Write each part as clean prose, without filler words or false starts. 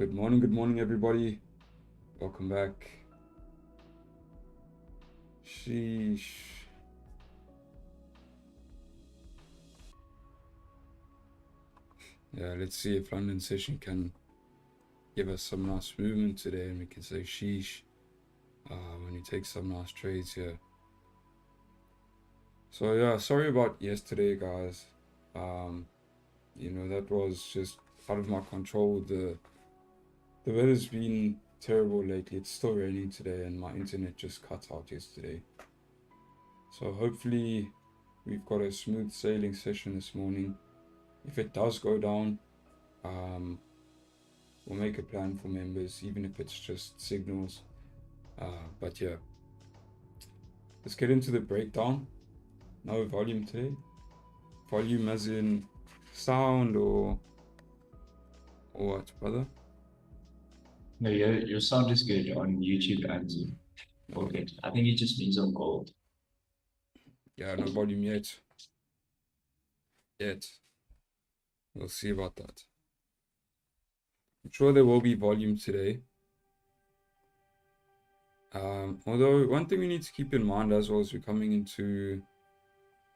Good morning, everybody. Welcome back. Sheesh. Yeah, let's see if London session can give us some nice movement today, and we can say sheesh when we take some nice trades here. So yeah, sorry about yesterday, guys. That was just out of my control. The weather's been terrible lately. It's still raining today, and my internet just cut out yesterday. So hopefully we've got a smooth sailing session this morning. If it does go down, we'll make a plan for members, even if it's just signals. But yeah, let's get into the breakdown. No volume today. Volume as in sound or what, brother? No, your sound is good on YouTube and Zoom. Okay, I think it just means on gold. Yeah, no volume yet. We'll see about that. I'm sure there will be volume today. Although one thing we need to keep in mind as well is we're coming into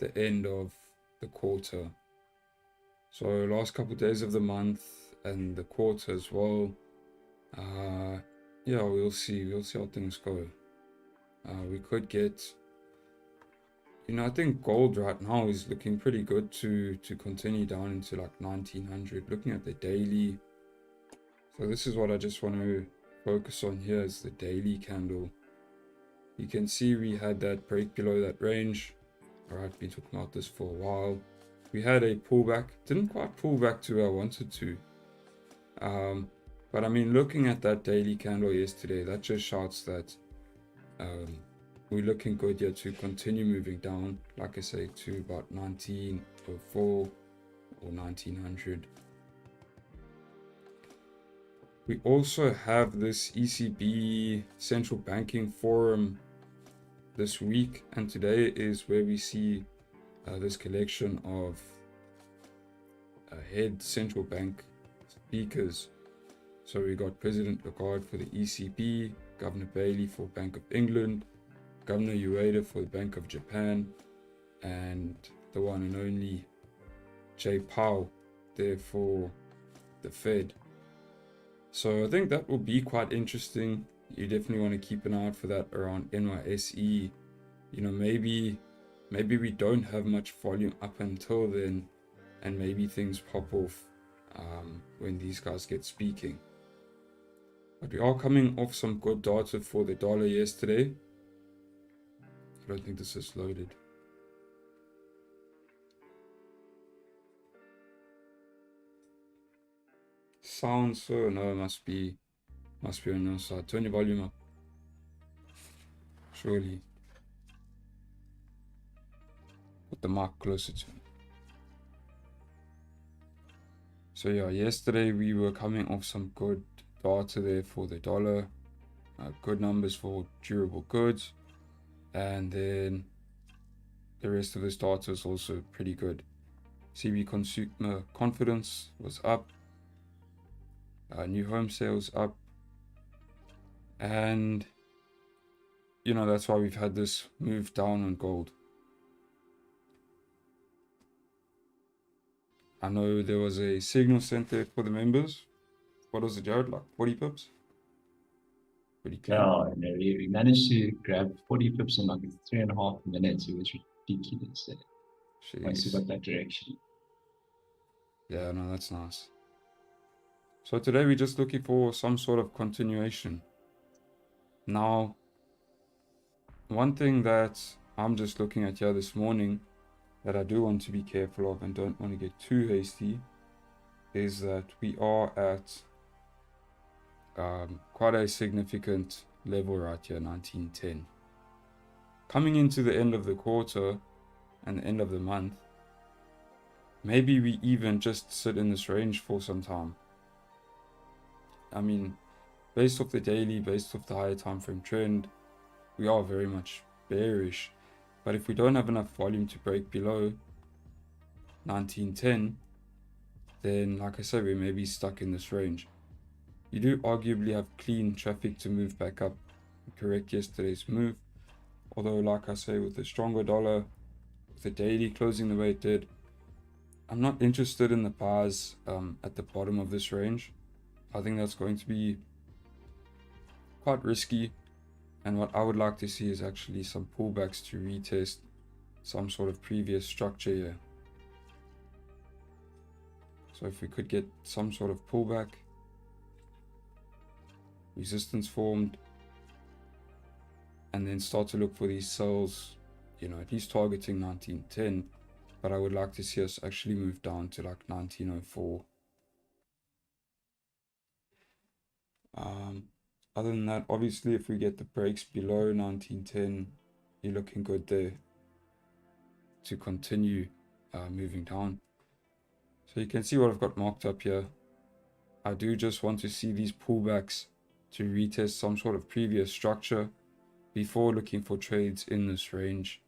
the end of the quarter. So last couple of days of the month and the quarter as well. Yeah, we'll see how things go. We could get, I think gold right now is looking pretty good to continue down into like 1900. Looking at the daily. So this is what I just want to focus on here is the daily candle. You can see we had that break below that range. Alright, been talking about this for a while. We had a pullback, didn't quite pull back to where I wanted to. But I mean, looking at that daily candle yesterday, that just shouts that we're looking good here to continue moving down, like I say, to about 1904 or 1900. We also have this ECB Central Banking Forum this week, and today is where we see this collection of head central bank speakers. So we got President Lagarde for the ECB, Governor Bailey for Bank of England, Governor Ueda for the Bank of Japan, and the one and only Jay Powell there for the Fed. So I think that will be quite interesting. You definitely want to keep an eye out for that around NYSE. Maybe we don't have much volume up until then, and maybe things pop off when these guys get speaking. But we are coming off some good data for the dollar yesterday. I don't think this is loaded. Sounds so no, it must be on your side. Turn your volume up. Surely. Put the mic closer to me. So yeah, yesterday we were coming off some good data there for the dollar. Good numbers for durable goods. And then the rest of this data is also pretty good. CV consumer confidence was up. New home sales up. And that's why we've had this move down on gold. I know there was a signal sent there for the members. What was it, Jared? Like 40 pips? Pretty clean. No, we managed to grab 40 pips in like 3.5 minutes. It was ridiculous. Once you got that direction. Yeah, no, that's nice. So today we're just looking for some sort of continuation. Now, one thing that I'm just looking at here this morning that I do want to be careful of and don't want to get too hasty is that we are at quite a significant level right here, 1910. Coming into the end of the quarter and the end of the month, maybe we even just sit in this range for some time. I mean, based off the daily, based off the higher time frame trend, we are very much bearish. But if we don't have enough volume to break below 1910, then like I said, we may be stuck in this range. you do arguably have clean traffic to move back up, correct yesterday's move. Although, like I say, with a stronger dollar, with the daily closing the way it did, I'm not interested in the bars at the bottom of this range. I think that's going to be quite risky, and what I would like to see is actually some pullbacks to retest some sort of previous structure here. So if we could get some sort of pullback, resistance formed, and then start to look for these sells, you know, at least targeting 1910, but I would like to see us actually move down to like 1904. Other than that, obviously, if we get the breaks below 1910, you're looking good there to continue moving down. So you can see what I've got marked up here. I do just want to see these pullbacks to retest some sort of previous structure before looking for trades in this range.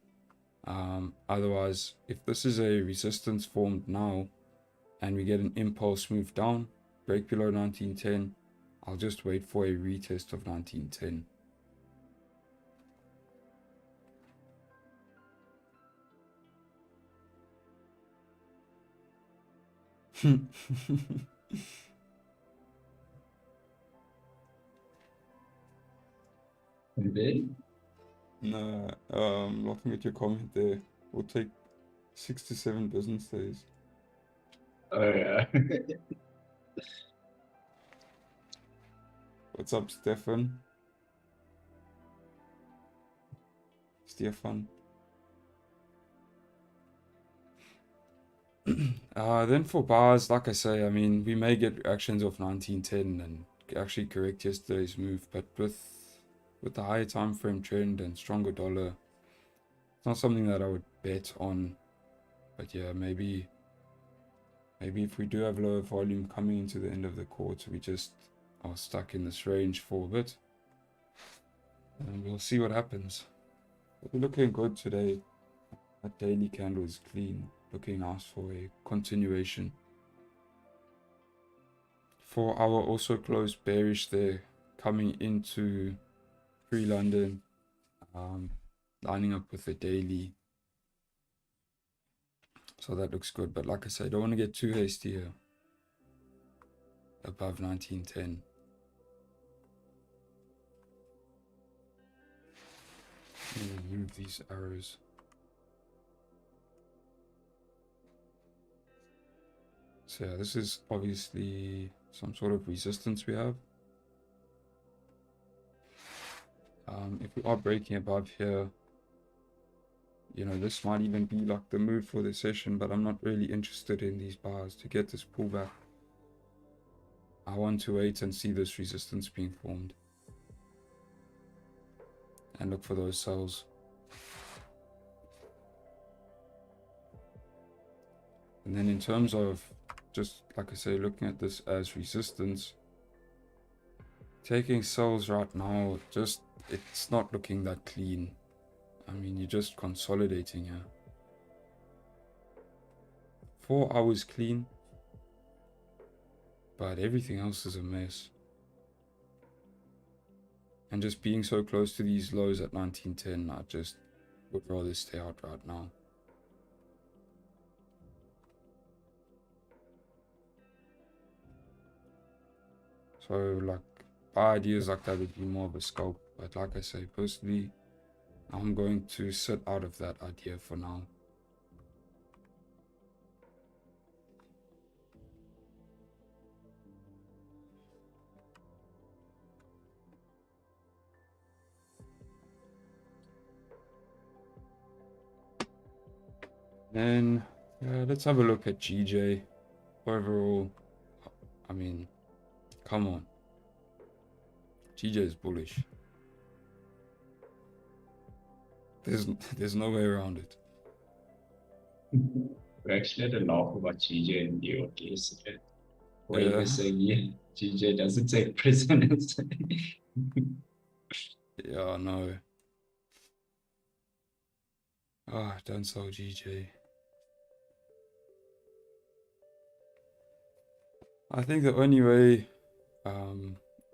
Otherwise, if this is a resistance formed now and we get an impulse move down, break below 1910, I'll just wait for a retest of 1910. No, laughing at your comment there. We'll take 6 to 7 business days. Oh yeah. What's up, Stefan? Then for bars, like I say, I mean, we may get reactions of 1910 and actually correct yesterday's move, but with the higher time frame trend and stronger dollar, it's not something that I would bet on. But yeah, maybe if we do have lower volume coming into the end of the quarter, we just are stuck in this range for a bit, and we'll see what happens. But we're looking good today. That daily candle is clean, looking nice for a continuation. 4 hour also closed bearish there, coming into pre-London, lining up with the daily. So that looks good, but like I said, I don't want to get too hasty here. Above 1910. Move these arrows. So yeah, this is obviously some sort of resistance we have. If we are breaking above here, you know, this might even be like the move for the session, but I'm not really interested in these bars to get this pullback. I want to wait and see this resistance being formed and look for those sells. And then in terms of, just like I say, looking at this as resistance, taking sells right now, just it's not looking that clean. I mean, you're just consolidating here. 4 hours clean, but everything else is a mess. And just being so close to these lows at 1910, I just would rather stay out right now. So like, ideas like that would be more of a scope, but like I say, personally, I'm going to sit out of that idea for now. Then let's have a look at GJ. Overall, I mean, come on. GJ is bullish. There's no way around it. We actually had a laugh about GJ and the yesterday. Where you were saying GJ doesn't take prisoners. Yeah, I know. Don't sell GJ. I think the only way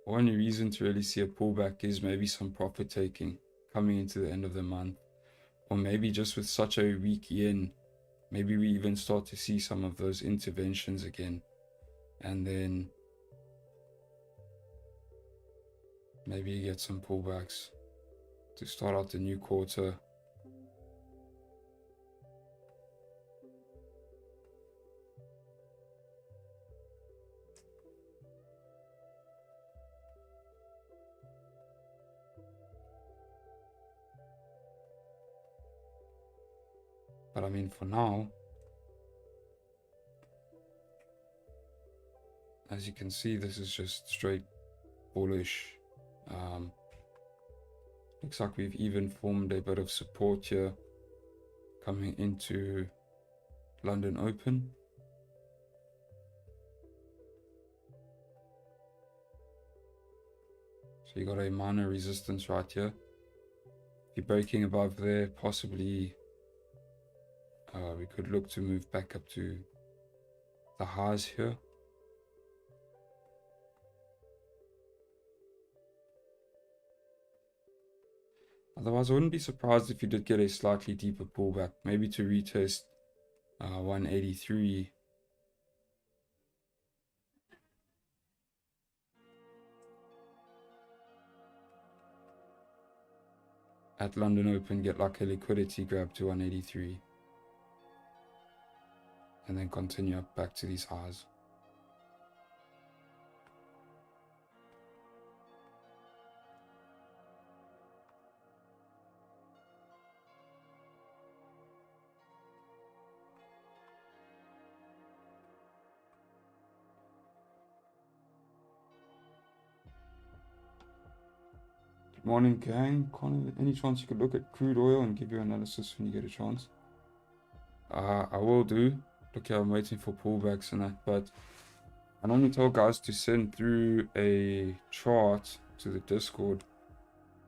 only reason to really see a pullback is maybe some profit taking coming into the end of the month, or maybe just with such a weak yen, maybe we even start to see some of those interventions again, and then maybe you get some pullbacks to start out the new quarter. But I mean, for now, as you can see, this is just straight bullish. Looks like we've even formed a bit of support here coming into London Open. So you got a minor resistance right here. If you're breaking above there, possibly we could look to move back up to the highs here. Otherwise, I wouldn't be surprised if you did get a slightly deeper pullback, maybe to retest 183. At London Open, get like a liquidity grab to 183. And then continue up back to these highs. Morning, gang. Connor, any chance you could look at crude oil and give your analysis when you get a chance? I will do. Look here, I'm waiting for pullbacks and that, but I normally tell guys to send through a chart to the Discord,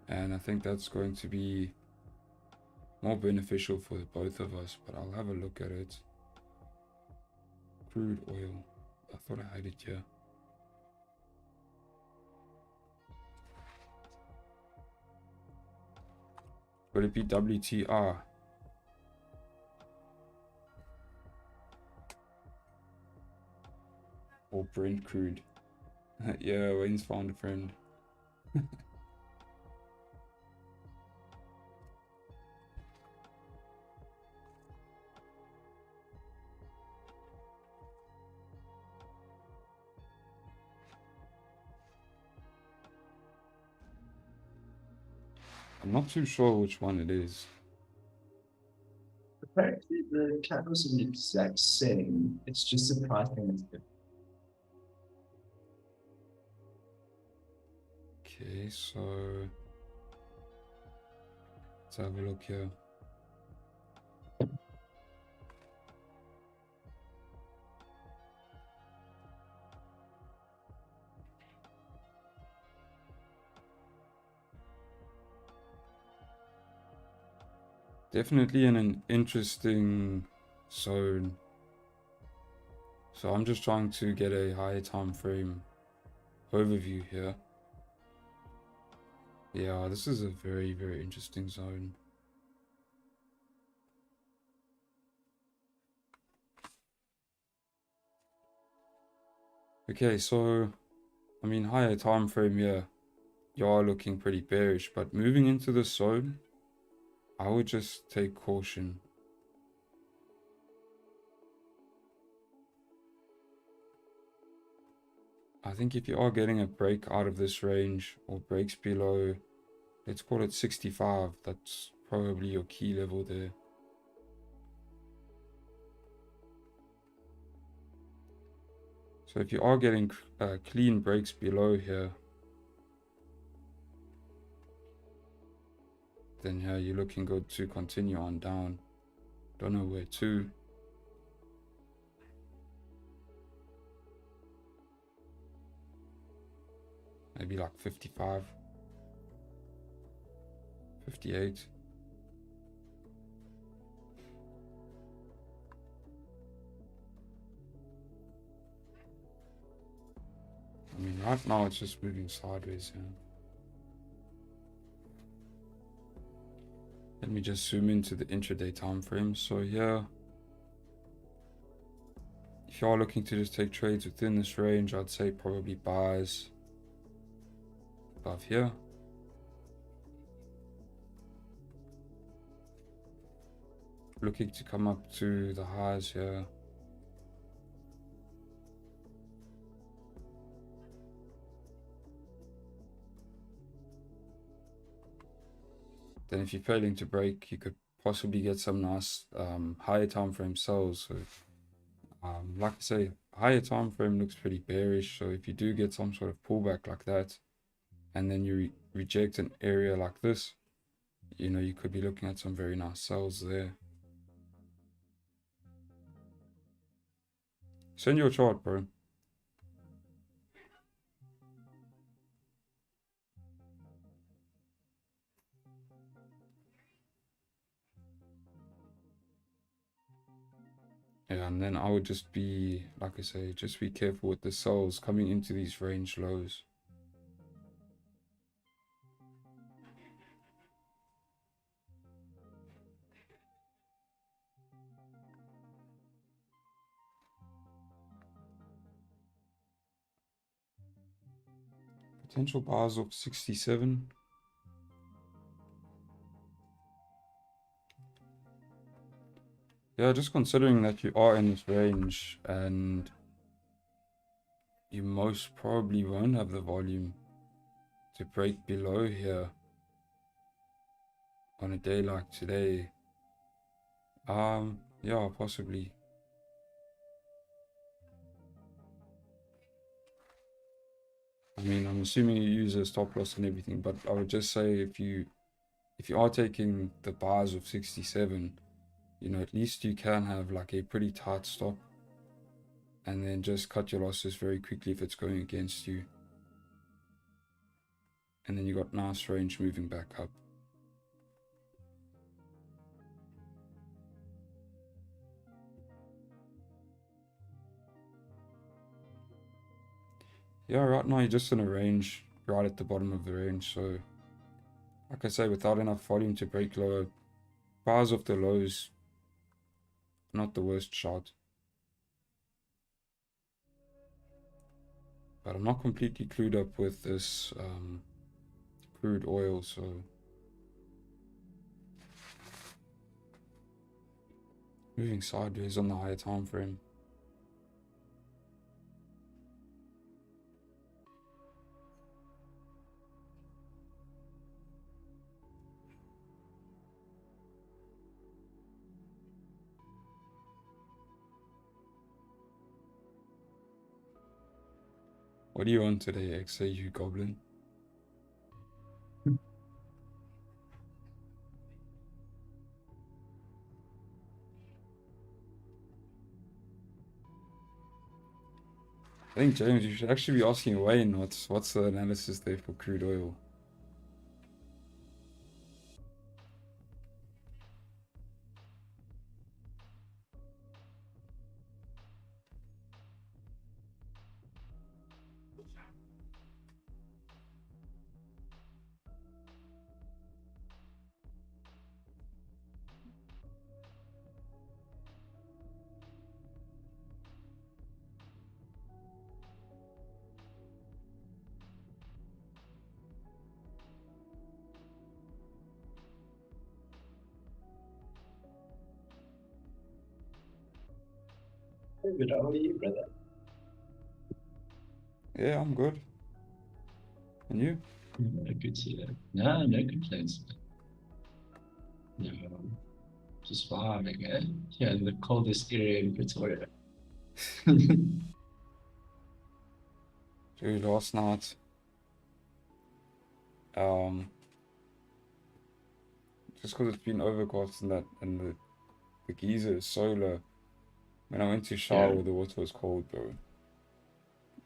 and I think that's going to be more beneficial for the both of us, but I'll have a look at it. Crude oil. I thought I had it here. Would it be WTR? Or Brent crude? Yeah, Wayne's found a friend. I'm not too sure which one it is. Apparently, the candles are the exact same. It's just the pricing is different. Okay, so let's have a look here. Definitely in an interesting zone. So I'm just trying to get a higher time frame overview here. Yeah, this is a very, very interesting zone. Okay, so I mean, higher time frame here, you are looking pretty bearish, but moving into the zone, I would just take caution. I think if you are getting a break out of this range or breaks below, let's call it 65, that's probably your key level there. So if you are getting clean breaks below here, then yeah, you're looking good to continue on down. Don't know where to. Maybe like 55, 58. I mean, right now it's just moving sideways here. Let me just zoom into the intraday time frame. So here, if you are looking to just take trades within this range, I'd say probably buys above here. Looking to come up to the highs here. Then if you're failing to break, you could possibly get some nice higher time frame sells. So like I say, higher time frame looks pretty bearish. So if you do get some sort of pullback like that, and then you reject an area like this, you know, you could be looking at some very nice sells there. Send your chart, bro. Yeah, and then I would just be, like I say, just be careful with the sells coming into these range lows. Potential bars of 67. Yeah, just considering that you are in this range and you most probably won't have the volume to break below here on a day like today. Yeah, possibly. I mean, I'm assuming you use a stop loss and everything, but I would just say if you are taking the bars of 67, you know, at least you can have like a pretty tight stop and then just cut your losses very quickly if it's going against you. And then you got nice range moving back up. Yeah, right now you're just in a range right at the bottom of the range. So like I say, without enough volume to break lower, bars of the lows, not the worst shot. But I'm not completely clued up with this crude oil, so moving sideways on the higher time frame. What are you on today, XAU Goblin? I think, James, you should actually be asking Wayne what's the analysis there for crude oil. Good, how are you, brother? Yeah, I'm good. And you? Good to hear. No, no complaints. No, just vibing, eh? Yeah, the coldest area in Pretoria. Dude, last night, just because it's been overcast and that, and the geyser is solar, when I went to shower, Yeah. the water was cold, bro.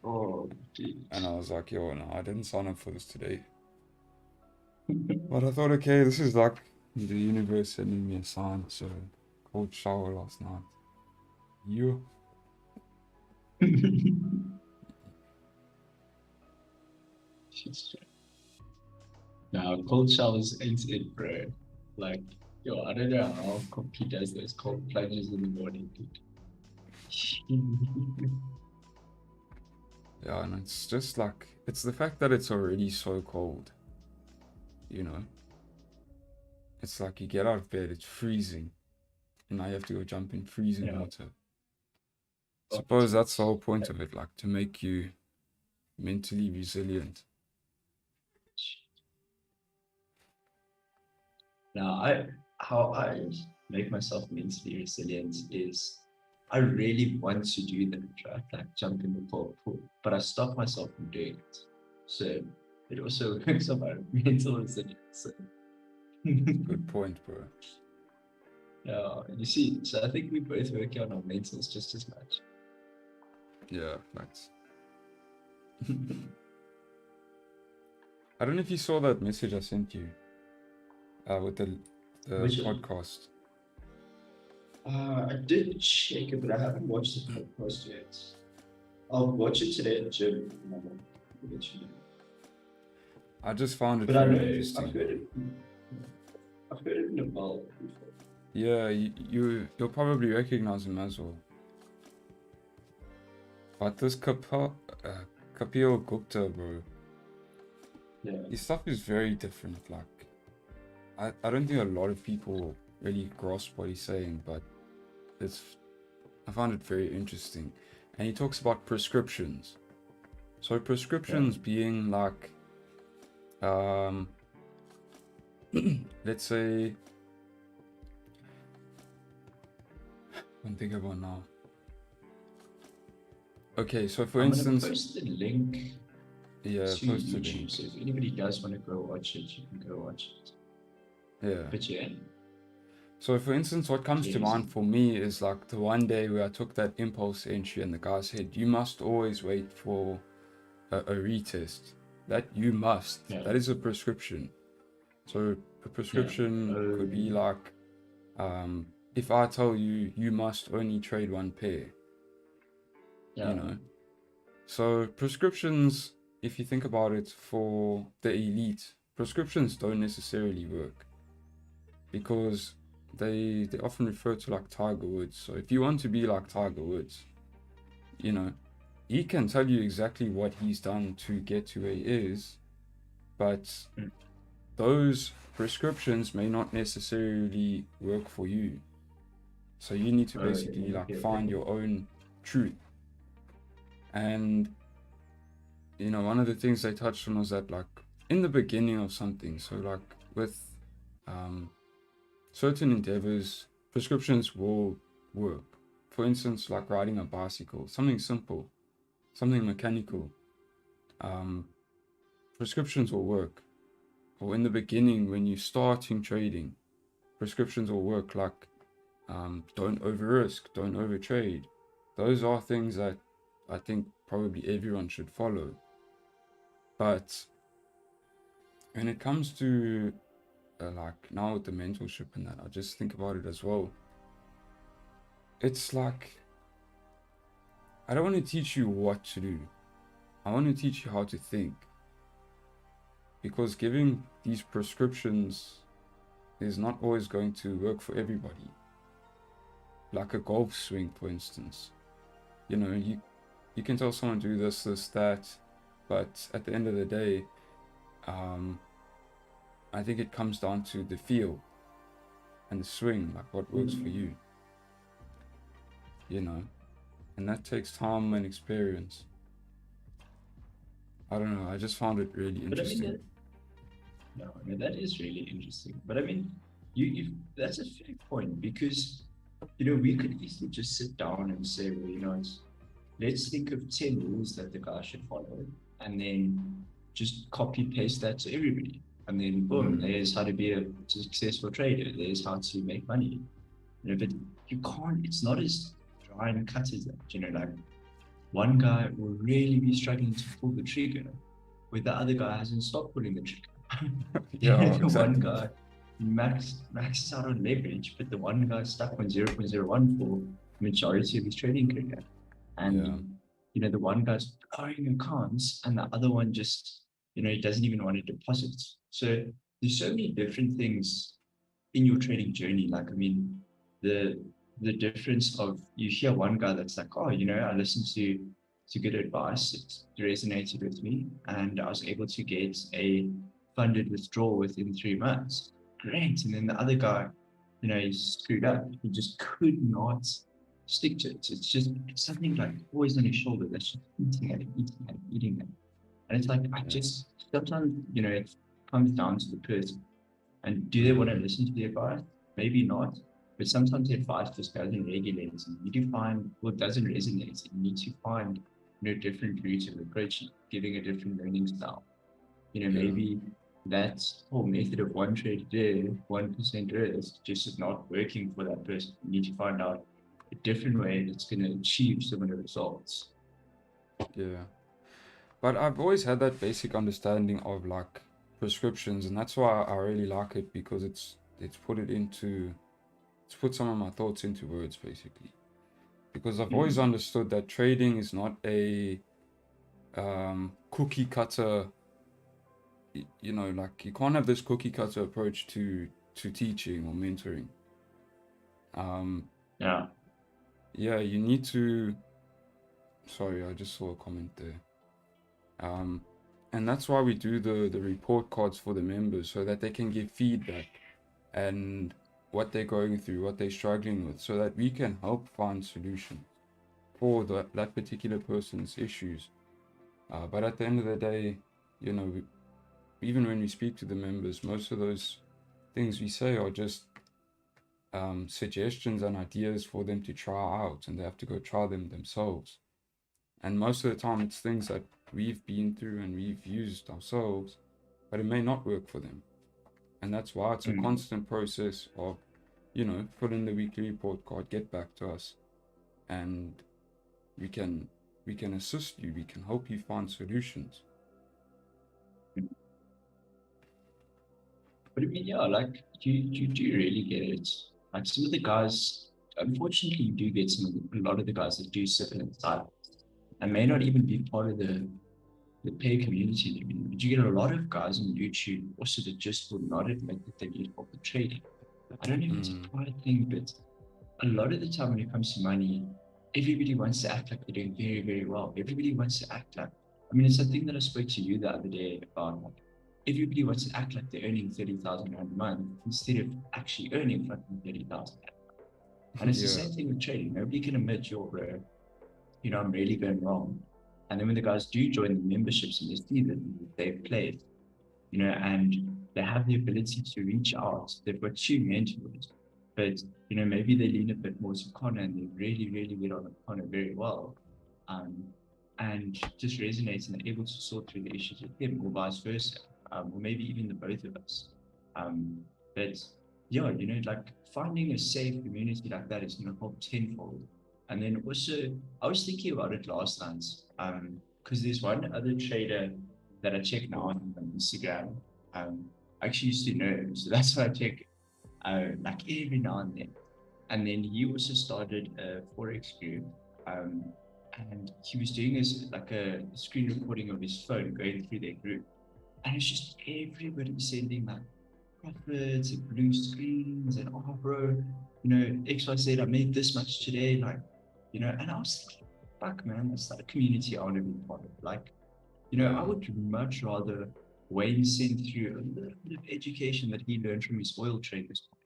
Oh, geez. And I was like, yo, no, I didn't sign up for this today. But I thought, okay, this is like the universe sending me a sign, so cold shower last night. You? It's true. Now, cold showers ain't it, bro. Like, yo, I don't know how Coffee does those cold plunges in the morning, dude. Yeah, and it's just like, it's the fact that it's already so cold, you know? It's like you get out of bed, it's freezing, and now you have to go jump in freezing Yeah. water. Suppose that's the whole point of it, like to make you mentally resilient. Now, how I make myself mentally resilient is I really want to do that, right? Like jump in the pool, but I stop myself from doing it. So it also works on my mental resilience. So. Good point, bro. Yeah, you see, so I think we both work on our mentals just as much. Yeah, thanks. I don't know if you saw that message I sent you with the Which podcast. I did check it, but I haven't watched the podcast yet. I'll watch it today at the gym. I just found it But I very know interesting. I've heard it in a while before. Yeah, you'll probably recognize him as well. But this Kapil Gupta, bro, Yeah. his stuff is very different. Like, I don't think a lot of people really grasp what he's saying, but I found it very interesting. And he talks about prescriptions. So prescriptions being like, let's say, I'm thinking about now. Okay, so for instance, post the link to YouTube, link. so if anybody does want to go watch it, you can go watch it. Yeah. But yeah. So for instance, what comes to mind for me is like the one day where I took that impulse entry and the guy said, you must always wait for a retest. That you must. Yeah. That is a prescription. So a prescription could be like, if I tell you, you must only trade one pair. Yeah. You know? So prescriptions, if you think about it, for the elite, prescriptions don't necessarily work. Because they often refer to like Tiger Woods. So if you want to be like Tiger Woods, you know, he can tell you exactly what he's done to get to where he is, but those prescriptions may not necessarily work for you. So you need to basically find your own truth. And you know, one of the things they touched on was that like in the beginning of something, so like with certain endeavors, prescriptions will work. For instance, like riding a bicycle, something simple, something mechanical. Prescriptions will work. Or in the beginning, when you're starting trading, prescriptions will work like don't over risk, don't over trade. Those are things that I think probably everyone should follow. But when it comes to like now with the mentorship and that, I just think about it as well. It's like, I don't want to teach you what to do. I want to teach you how to think. Because giving these prescriptions is not always going to work for everybody. Like a golf swing, for instance. You know, you can tell someone do this, that, but at the end of the day, I think it comes down to the feel and the swing, like what works for you. You know, and that takes time and experience. I don't know, I just found it really interesting. I mean, that is really interesting. But I mean, that's a fair point, because, you know, we could easily just sit down and say, well, you know, let's think of 10 rules that the guy should follow, and then just copy paste that to everybody. And then boom, there's how to be a successful trader. There's how to make money. You know, but you can't, it's not as dry and cut as that. You know, like one guy will really be struggling to pull the trigger, where the other guy hasn't stopped pulling the trigger. Yeah, exactly. One guy maxes out on leverage, but the one guy stuck on 0.01 for majority of his trading career. And you know, the one guy's blowing accounts, and the other one just he doesn't even want to deposit. So there's so many different things in your trading journey. Like, I mean, the difference of, you hear one guy that's like, oh, I listened to good advice, it resonated with me, and I was able to get a funded withdrawal within 3 months. Great. And then the other guy, he's screwed up. He just could not stick to it. It's something like always on his shoulder that's just eating at it, eating at it, eating at it. And it's like, sometimes, it comes down to the person. And do they want to listen to the advice? Maybe not. But sometimes the advice just doesn't regulate. And you do find, well, it doesn't resonate. You need to find, different routes of approaching, giving a different learning style. Maybe that whole method of one trade a day, 1% risk, just is not working for that person. You need to find out a different way that's going to achieve similar results. Yeah. But I've always had that basic understanding of like prescriptions, and that's why I really like it, because it's put some of my thoughts into words basically. Because I've always understood that trading is not a cookie cutter, like you can't have this cookie cutter approach to teaching or mentoring. Yeah, you need to, sorry, I just saw a comment there. And that's why we do the report cards for the members, so that they can give feedback and what they're going through, what they're struggling with, so that we can help find solutions for that particular person's issues. But at the end of the day, even when we speak to the members, most of those things we say are just suggestions and ideas for them to try out, and they have to go try them themselves. And most of the time it's things that we've been through and we've used ourselves, but it may not work for them. And that's why it's a constant process of, fill in the weekly report card, get back to us, and we can assist you, we can help you find solutions. But I mean, like you do really get it. Like some of the guys, unfortunately, you do get a lot of the guys that do sit inside and may not even be part of the pay community. I mean, but you get a lot of guys on YouTube also that just will not admit that they need help with trading. I don't know if it's a pride thing, but a lot of the time when it comes to money, everybody wants to act like they're doing very, very well. Everybody wants to act like, I mean, it's a thing that I spoke to you the other day about, like, everybody wants to act like they're earning 30,000 Rand a month instead of actually earning fucking 30,000. And it's the same thing with trading. Nobody can admit, bro, I'm really going wrong. And then when the guys do join the memberships and they see that they've played, and they have the ability to reach out, they've got 2 mentors, but, maybe they lean a bit more to Connor and they really, really get on Connor very well. And just resonates and they're able to sort through the issues with him, or vice versa, or maybe even the both of us. But yeah, like finding a safe community like that is going to help tenfold. And then also, I was thinking about it last night, because there's one other trader that I check now on Instagram. I actually used to know him, so that's why I check like every now and then. And then he also started a Forex group, and he was doing this like a screen recording of his phone going through their group, and it's just everybody sending like profits and blue screens and, oh bro, XYZ, I made this much today, like, and I was thinking, fuck man, that's not a community I want to be part of. Like, I would much rather Wayne send through a little bit of education that he learned from his oil trade this point,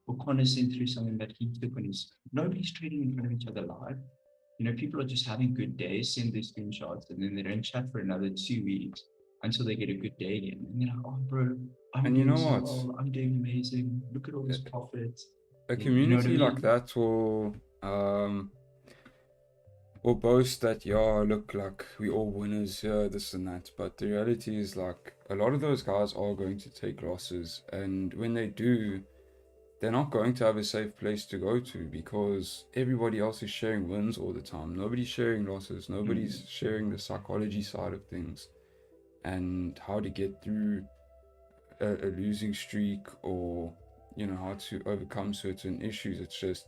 or Connor sent through something that he took on his, nobody's trading in front of each other live. People are just having good days, send their screenshots, and then they don't chat for another 2 weeks until they get a good day again. And they're like, oh bro, I'm doing so well, I'm doing amazing, look at all this profit. A community like that will boast that, look, like we all winners here, this and that, but the reality is, like, a lot of those guys are going to take losses, and when they do, they're not going to have a safe place to go to, because everybody else is sharing wins all the time. Nobody's sharing losses, nobody's sharing the psychology side of things and how to get through a losing streak, or how to overcome certain issues. It's just,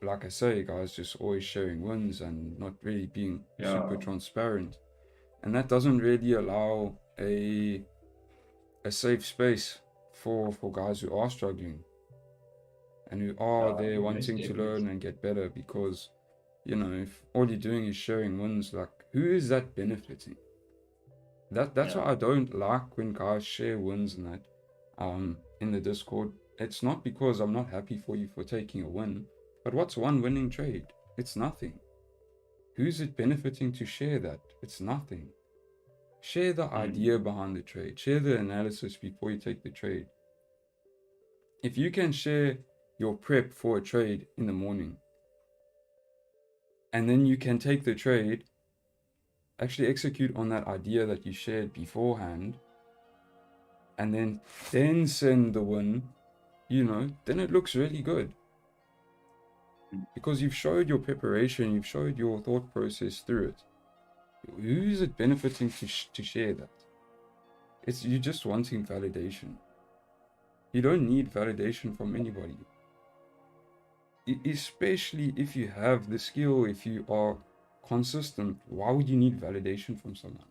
like I say, guys, just always sharing wins and not really being super transparent. And that doesn't really allow a safe space for guys who are struggling and who are Yeah, there most wanting to learn definitely. and get better. Because, you know, if all you're doing is sharing wins, like, who is that benefiting? That's Yeah. why I don't like when guys share wins and that in the Discord. It's not because I'm not happy for you for taking a win, but what's one winning trade? It's nothing. Who's it benefiting to share that? It's nothing. Share the Mm. idea behind the trade. Share the analysis before you take the trade. If you can share your prep for a trade in the morning, and then you can take the trade, actually execute on that idea that you shared beforehand, and then send the win, you know, then it looks really good. Because you've showed your preparation, you've showed your thought process through it. Who is it benefiting to share that? It's you just wanting validation. You don't need validation from anybody. Especially if you have the skill, if you are consistent, why would you need validation from someone?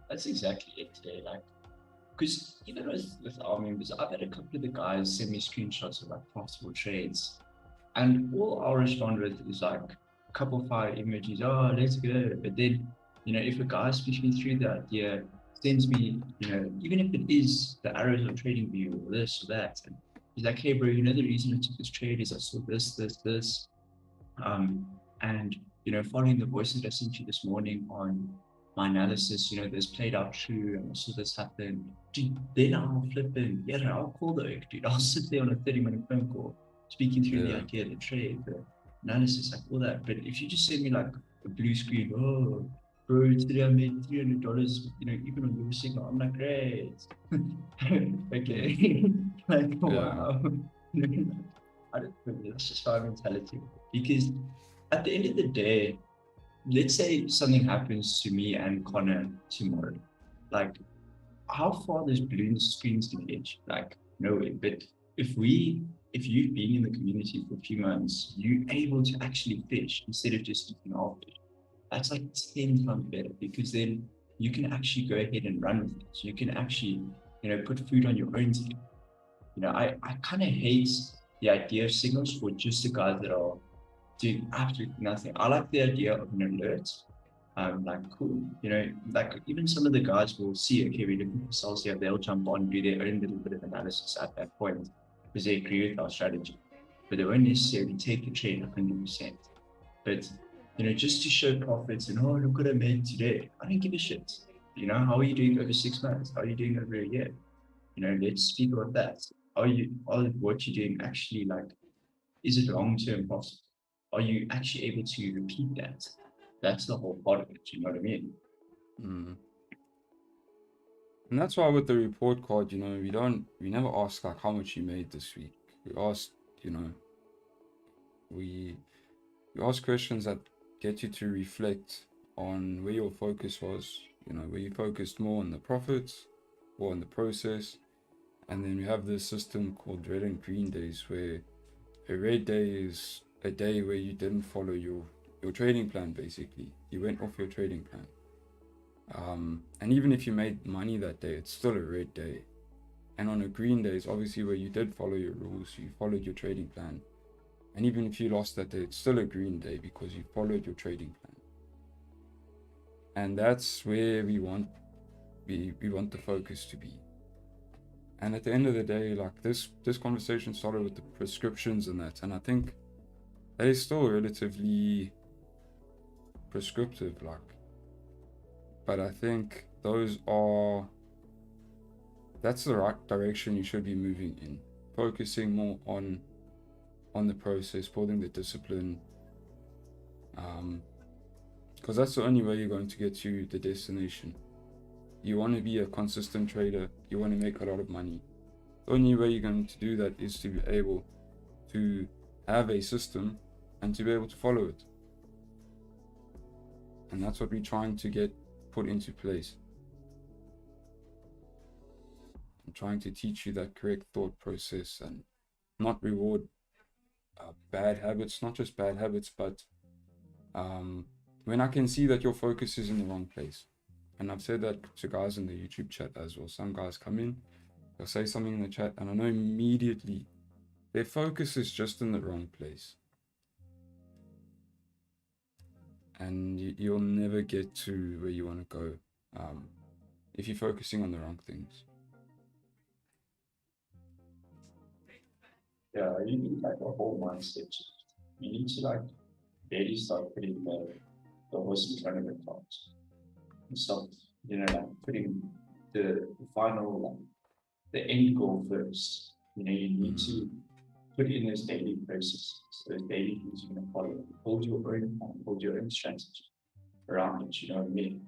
That's exactly it today. Like, because even with our members, I've had a couple of the guys send me screenshots of like possible trades, and all I'll respond with is like a couple fire emojis. Oh, let's go. But then, if a guy speaks me through the idea, sends me, even if it is the arrows of trading view or this or that, and he's like, hey, bro, the reason I took this trade is I saw this. Um, and following the voices I sent you this morning on my analysis, this played out true, and I saw this happen. Dude, then I'll flip in. Yeah, I'll call the oak, dude. I'll sit there on a 30-minute phone call, speaking through the Yeah, idea, the trade, the analysis, like all that. But if you just send me like a blue screen, oh, bro, today I made $300, even on your signal, I'm like, great. Okay. Like, yeah, wow. I don't know. That's just our mentality. Because at the end of the day, let's say something happens to me and Connor tomorrow. Like, how far those balloon screens can edge? Like, nowhere. But if you've been in the community for a few months, you're able to actually fish instead of just eating our fish. That's like 10 times better, because then you can actually go ahead and run with it. So you can actually, put food on your own table. I kind of hate the idea of signals for just the guys that are doing absolutely nothing. I like the idea of an alert. Like, cool. Like even some of the guys will see, okay, we're looking for sales here. They'll jump on, do their own little bit of analysis at that point because they agree with our strategy. But they won't necessarily take the trade 100%. But, just to show profits and, oh, look what I made today. I don't give a shit. How are you doing over 6 months? How are you doing over a year? Let's speak about that. Are what you're doing actually, like, is it long-term possible? Are you actually able to repeat that? That's the whole part of it. You know what I mean? mm. And that's why with the report card, you know, we never ask like how much you made this week. We ask, you know, we we ask questions that get you to reflect on where your focus was. You know, where you focused more on the profits or on the process. And then we have this system called red and green days, where a red day is a day where you didn't follow your trading plan. Basically, you went off your trading plan. And even if you made money that day, it's still a red day. And on a green day is obviously where you did follow your rules, you followed your trading plan. And even if you lost that day, it's still a green day because you followed your trading plan. And that's where we want the focus to be. And at the end of the day, like this conversation started with the prescriptions and that, and I think that is still relatively prescriptive, like, but I think that's the right direction you should be moving in, focusing more on the process, building the discipline, because that's the only way you're going to get to the destination. You want to be a consistent trader, you want to make a lot of money. The only way you're going to do that is to be able to have a system and to be able to follow it. And that's what we're trying to get put into place. I'm trying to teach you that correct thought process and not reward bad habits, not just bad habits, but when I can see that your focus is in the wrong place. And I've said that to guys in the YouTube chat as well. Some guys come in, they'll say something in the chat, and I know immediately their focus is just in the wrong place. And you'll never get to where you want to go if you're focusing on the wrong things. Yeah, you need like a whole mindset shift. You need to like really start putting the horse in front of the cart. And stop, like putting the final, like the end goal first. You need to put in those daily processes, those daily things you're going to follow. Hold your own strategy around it, you know what I mean?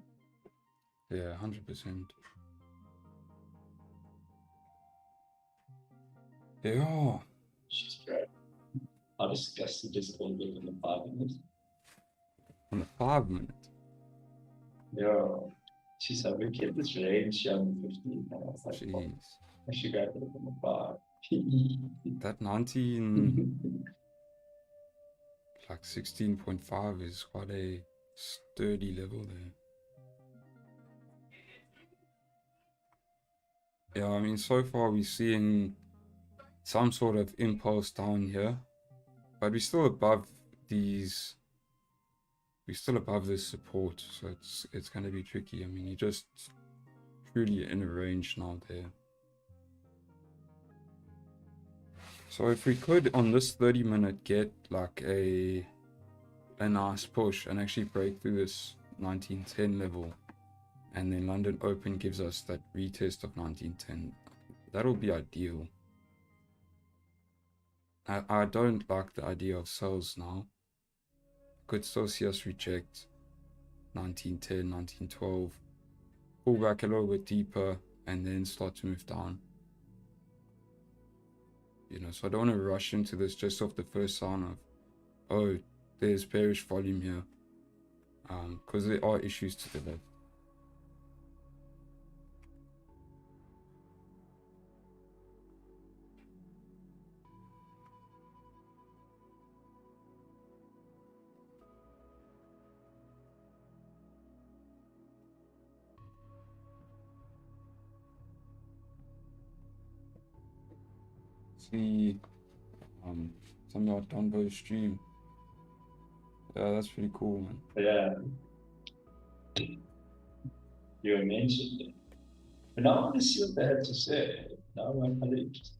Yeah, 100%. Yeah. She's great. I'll discuss it just a little bit in the 5 minutes. On the 5 minute. Yeah. She said, we kept this range on 15. And I was like, Jeez. oh, I should go for the 5. That 19, like 16.5 is quite a sturdy level there. Yeah, I mean, so far we're seeing some sort of impulse down here, but we're still above these. We're still above this support, so it's going to be tricky. I mean, you're just truly in a range now there. So if we could on this 30-minute get like a nice push and actually break through this 1910 level, and then London Open gives us that retest of 1910, that'll be ideal. I don't like the idea of sells now. Could still see us reject 1910, 1912, pull back a little bit deeper, and then start to move down. So I don't want to rush into this just off the first sign of, oh, there's bearish volume here, because there are issues to the left. See, something about Dunbo's stream. Yeah, that's pretty cool, man. Yeah. You mentioned it. But now I want to see what they had to say. Now I'm kind of interested.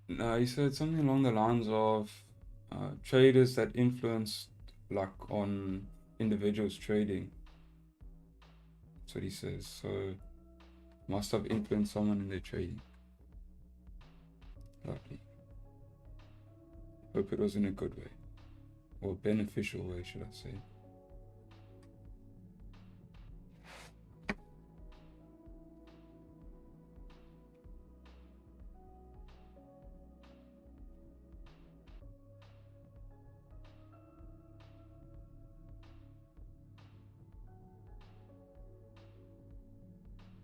No, he said something along the lines of traders that influence like on individuals trading. That's what he says. So must have influenced someone in their trading. Lovely. Hope it was in a good way, or beneficial way, should I say.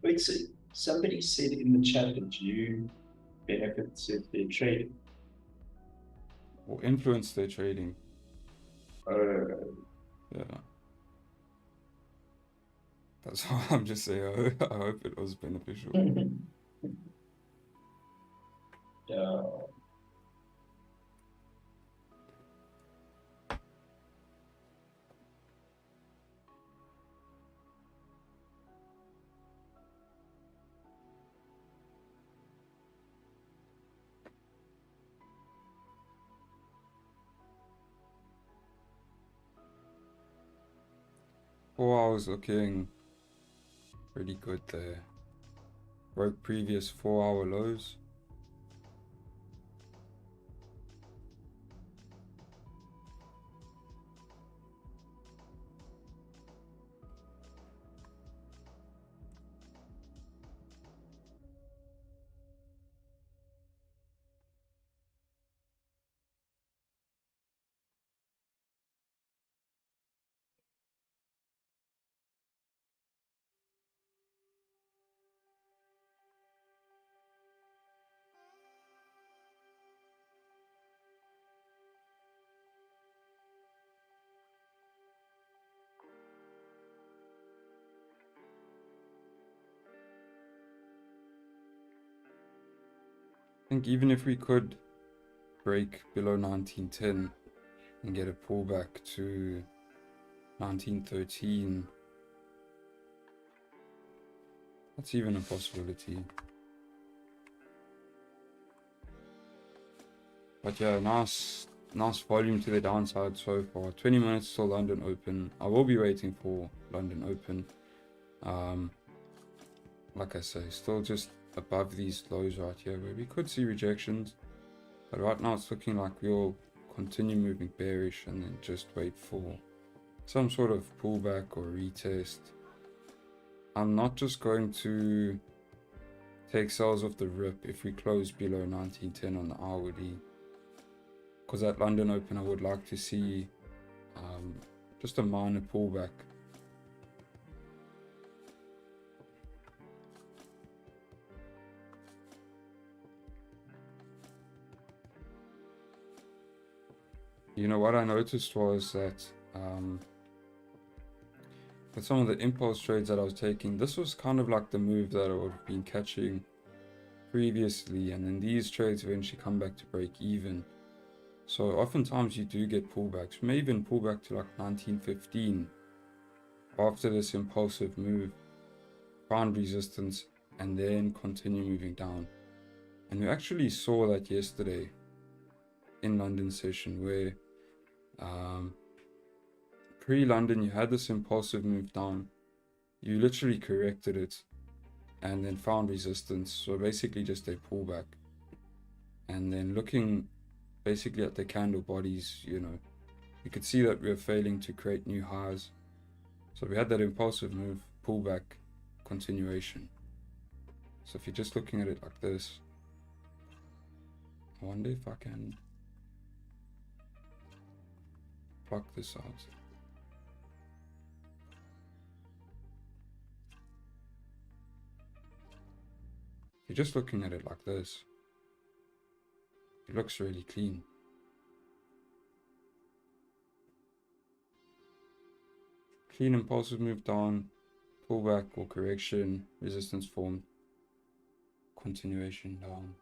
Wait, so somebody said in the chat that you benefited their trading. Or influence their trading. Yeah. That's how I'm just saying. I hope it was beneficial. Yeah. Four hours looking pretty good there. Broke previous 4-hour lows. I think even if we could break below 1910 and get a pullback to 1913, that's even a possibility. But yeah, nice volume to the downside so far. 20 minutes till London Open. I will be waiting for London Open. Like I say, still just above these lows right here where we could see rejections. But right now it's looking like we'll continue moving bearish and then just wait for some sort of pullback or retest. I'm not just going to take sales off the rip if we close below 1910 on the hourly, because at London Open I would like to see just a minor pullback. You know, what I noticed was that with some of the impulse trades that I was taking, this was kind of like the move that I would have been catching previously, and then these trades eventually come back to break even. So oftentimes you do get pullbacks. You may even pull back to like 1915 after this impulsive move, find resistance, and then continue moving down. And we actually saw that yesterday in London session where pre-London you had this impulsive move down, you literally corrected it and then found resistance, so basically just a pullback. And then looking basically at the candle bodies, you know, you could see that we were failing to create new highs. So we had that impulsive move, pullback, continuation. So if you're just looking at it like this, I wonder if I can pluck this out. If you're just looking at it like this, it looks really clean. Clean impulsive move down, pullback or correction, resistance formed, continuation down.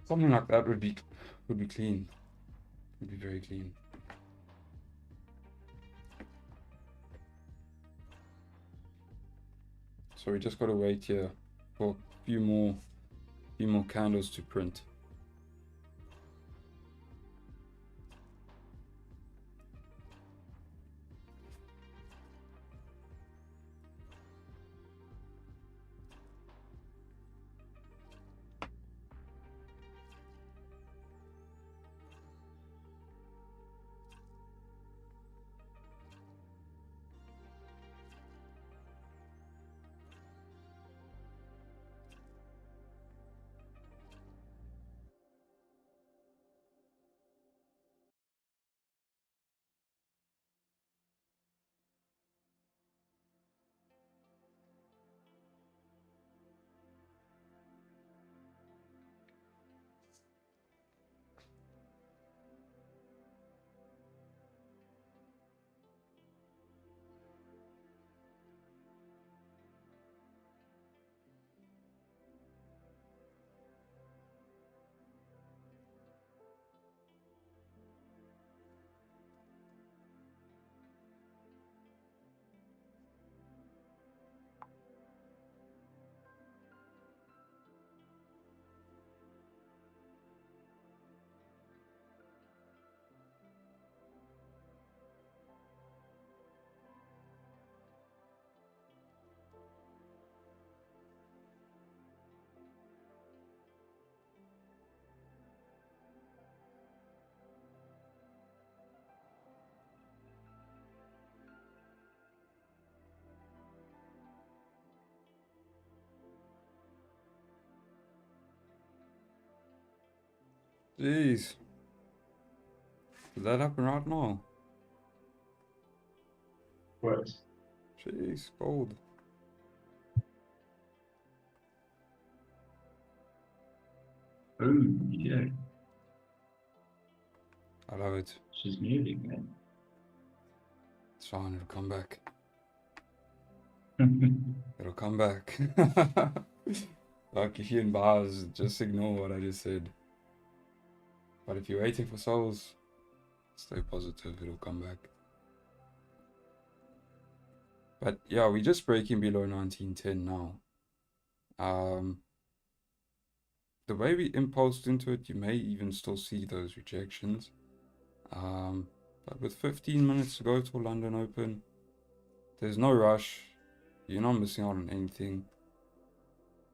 Something like that would be clean. Would be very clean. So we just gotta wait here for a few more candles to print. Jeez. Did that happen right now? What? Jeez, gold. Oh, yeah. I love it. She's moving, man. It's fine, it'll come back. It'll come back. Like if you're in bars, just ignore what I just said. But if you're waiting for souls, stay positive, it'll come back. But yeah, we're just breaking below 1910 now. The way we impulsed into it, you may even still see those rejections. But with 15 minutes to go till London Open, there's no rush. You're not missing out on anything.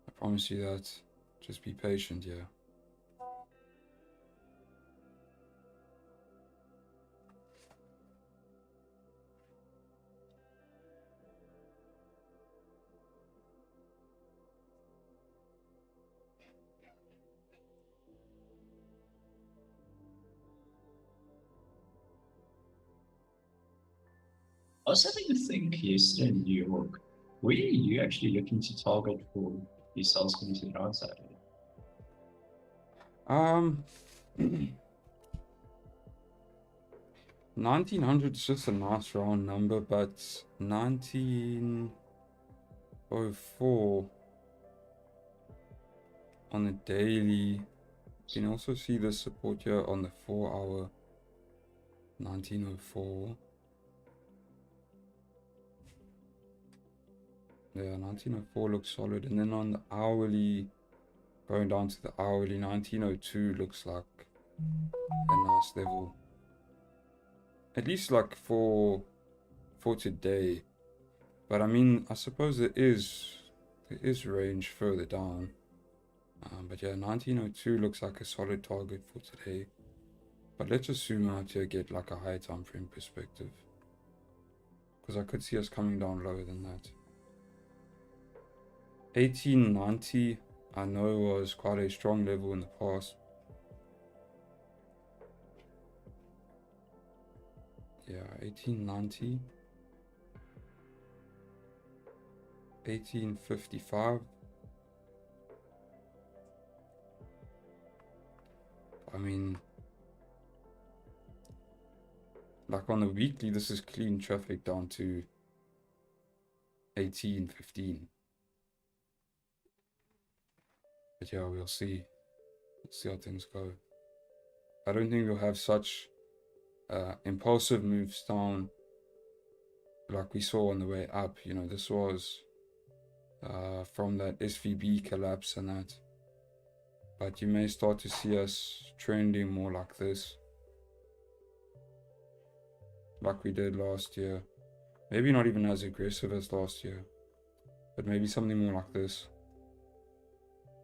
I promise you that. Just be patient, yeah. I was having a think yesterday in New York. Where are you actually looking to target for yourselves coming to the downside? Um, 1900 is just a nice round number, but 1904 on the daily. You can also see the support here on the 4-hour. 1904. Yeah, 1904 looks solid. And then on the hourly, going down to the hourly, 1902 looks like a nice level. At least like for today. But I mean, I suppose there is range further down. But yeah, 1902 looks like a solid target for today. But let's just zoom out here, get like a higher time frame perspective. Because I could see us coming down lower than that. 1890, I know was quite a strong level in the past. Yeah, 1890. 1855. I mean, like on the weekly, this is clean traffic down to 1815. But yeah, we'll see. We'll see how things go. I don't think we'll have such impulsive moves down like we saw on the way up. You know, this was from that SVB collapse and that. But you may start to see us trending more like this. Like we did last year. Maybe not even as aggressive as last year. But maybe something more like this.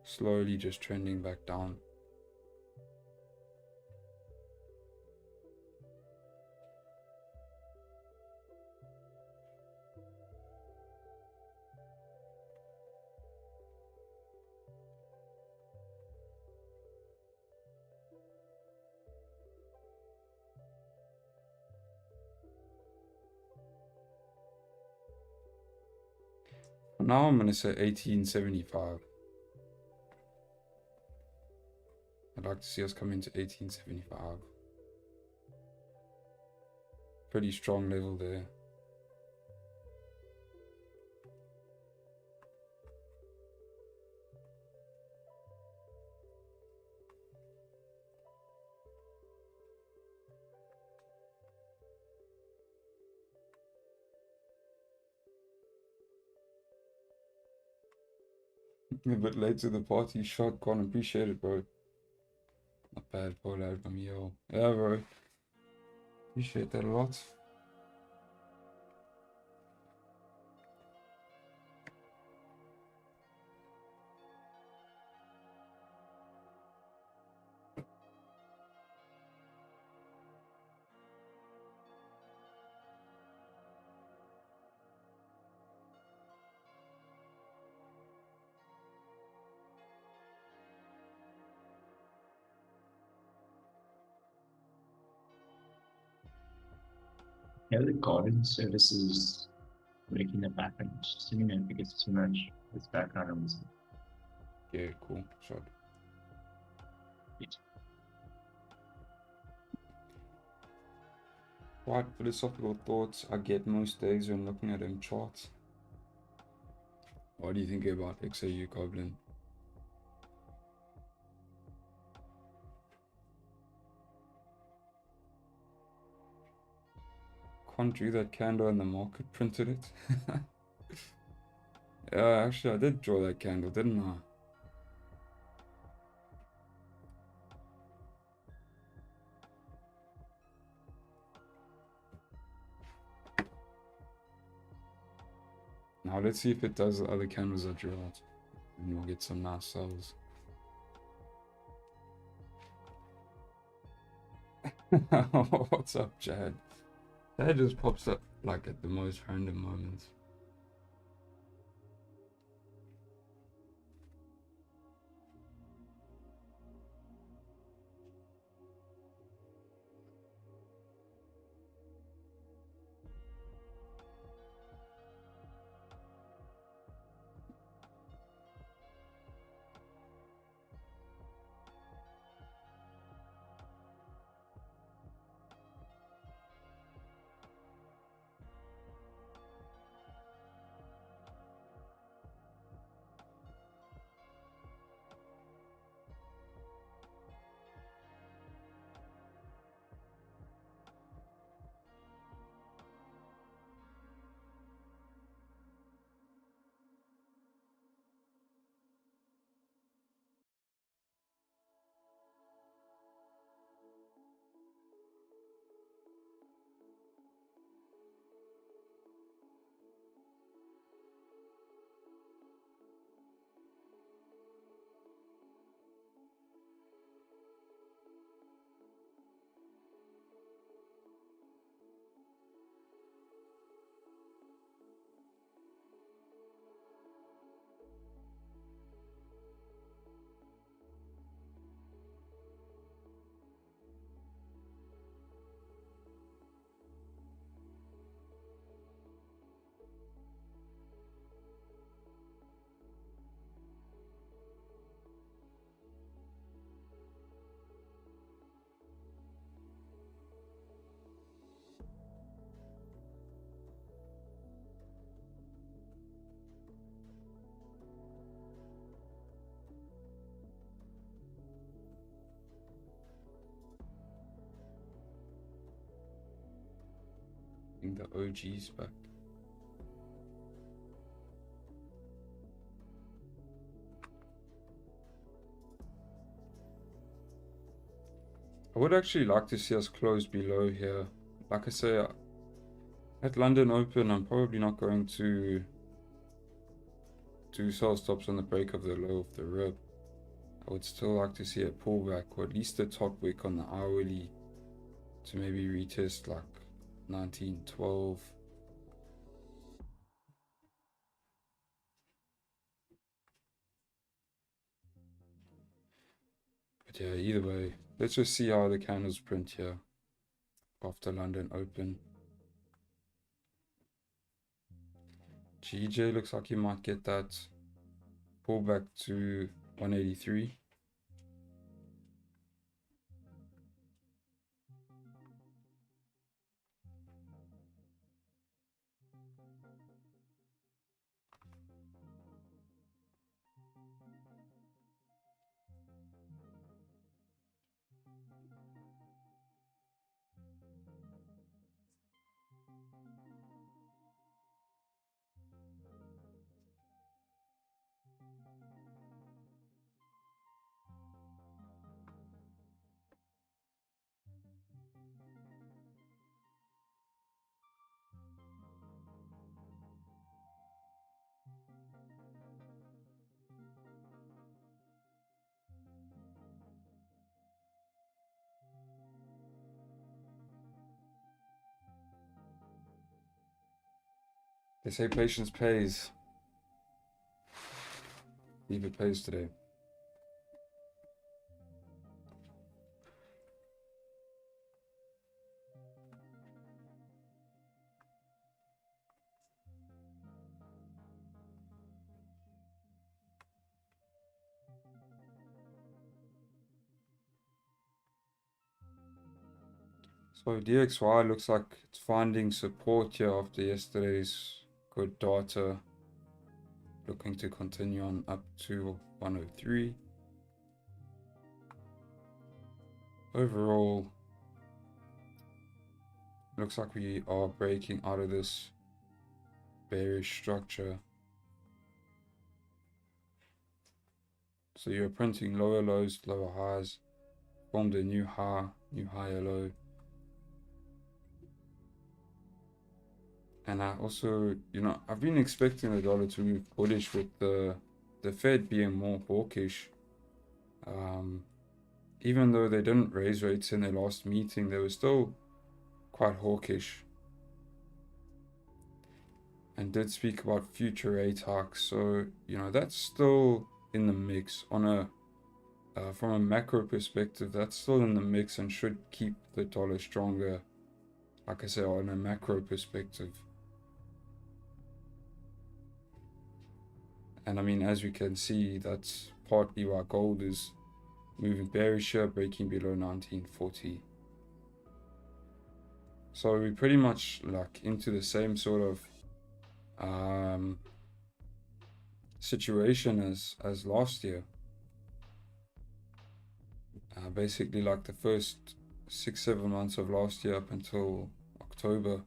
Slowly just trending back down. Now I'm going to say 1875. I'd like to see us come into 1875. Pretty strong level there. A bit late to the party. Shot, can't appreciate it, bro. Not bad, Paul album, yo. Yeah, bro. Appreciate that a lot. Have the garden services work in the background? Just let me know if it gets too much. This background noise. Yeah, cool. Shot. Quite philosophical thoughts I get most days when looking at them charts. What do you think about XAU Goblin? Can't do that candle and the market printed it. Yeah, actually I did draw that candle, didn't I? Now let's see if it does the other candles I drew out. And we'll get some nice sells. What's up, Chad? That just pops up like at the most random moments. I think the OG's back. I would actually like to see us close below here. Like I say, at London Open, I'm probably not going to do sell stops on the break of the low of the rib. I would still like to see a pullback, or at least a top wick on the hourly to maybe retest like 1912. But yeah, either way, let's just see how the candles print here after London Open. GJ looks like he might get that pullback to 183. They say patience pays. Leave it pays today. So DXY looks like it's finding support here after yesterday's good data. Looking to continue on up to 103. Overall, looks like we are breaking out of this bearish structure. So you're printing lower lows, lower highs, formed a new higher low. And I also, I've been expecting the dollar to move bullish with the Fed being more hawkish. Even though they didn't raise rates in their last meeting, they were still quite hawkish and did speak about future rate hikes. So, that's still in the mix on a from a macro perspective. That's still in the mix and should keep the dollar stronger, like I say, on a macro perspective. And I mean, as we can see, that's partly why gold is moving bearish here, breaking below 1940. So we're pretty much like into the same sort of situation as last year. Basically like the first 6-7 months of last year up until October,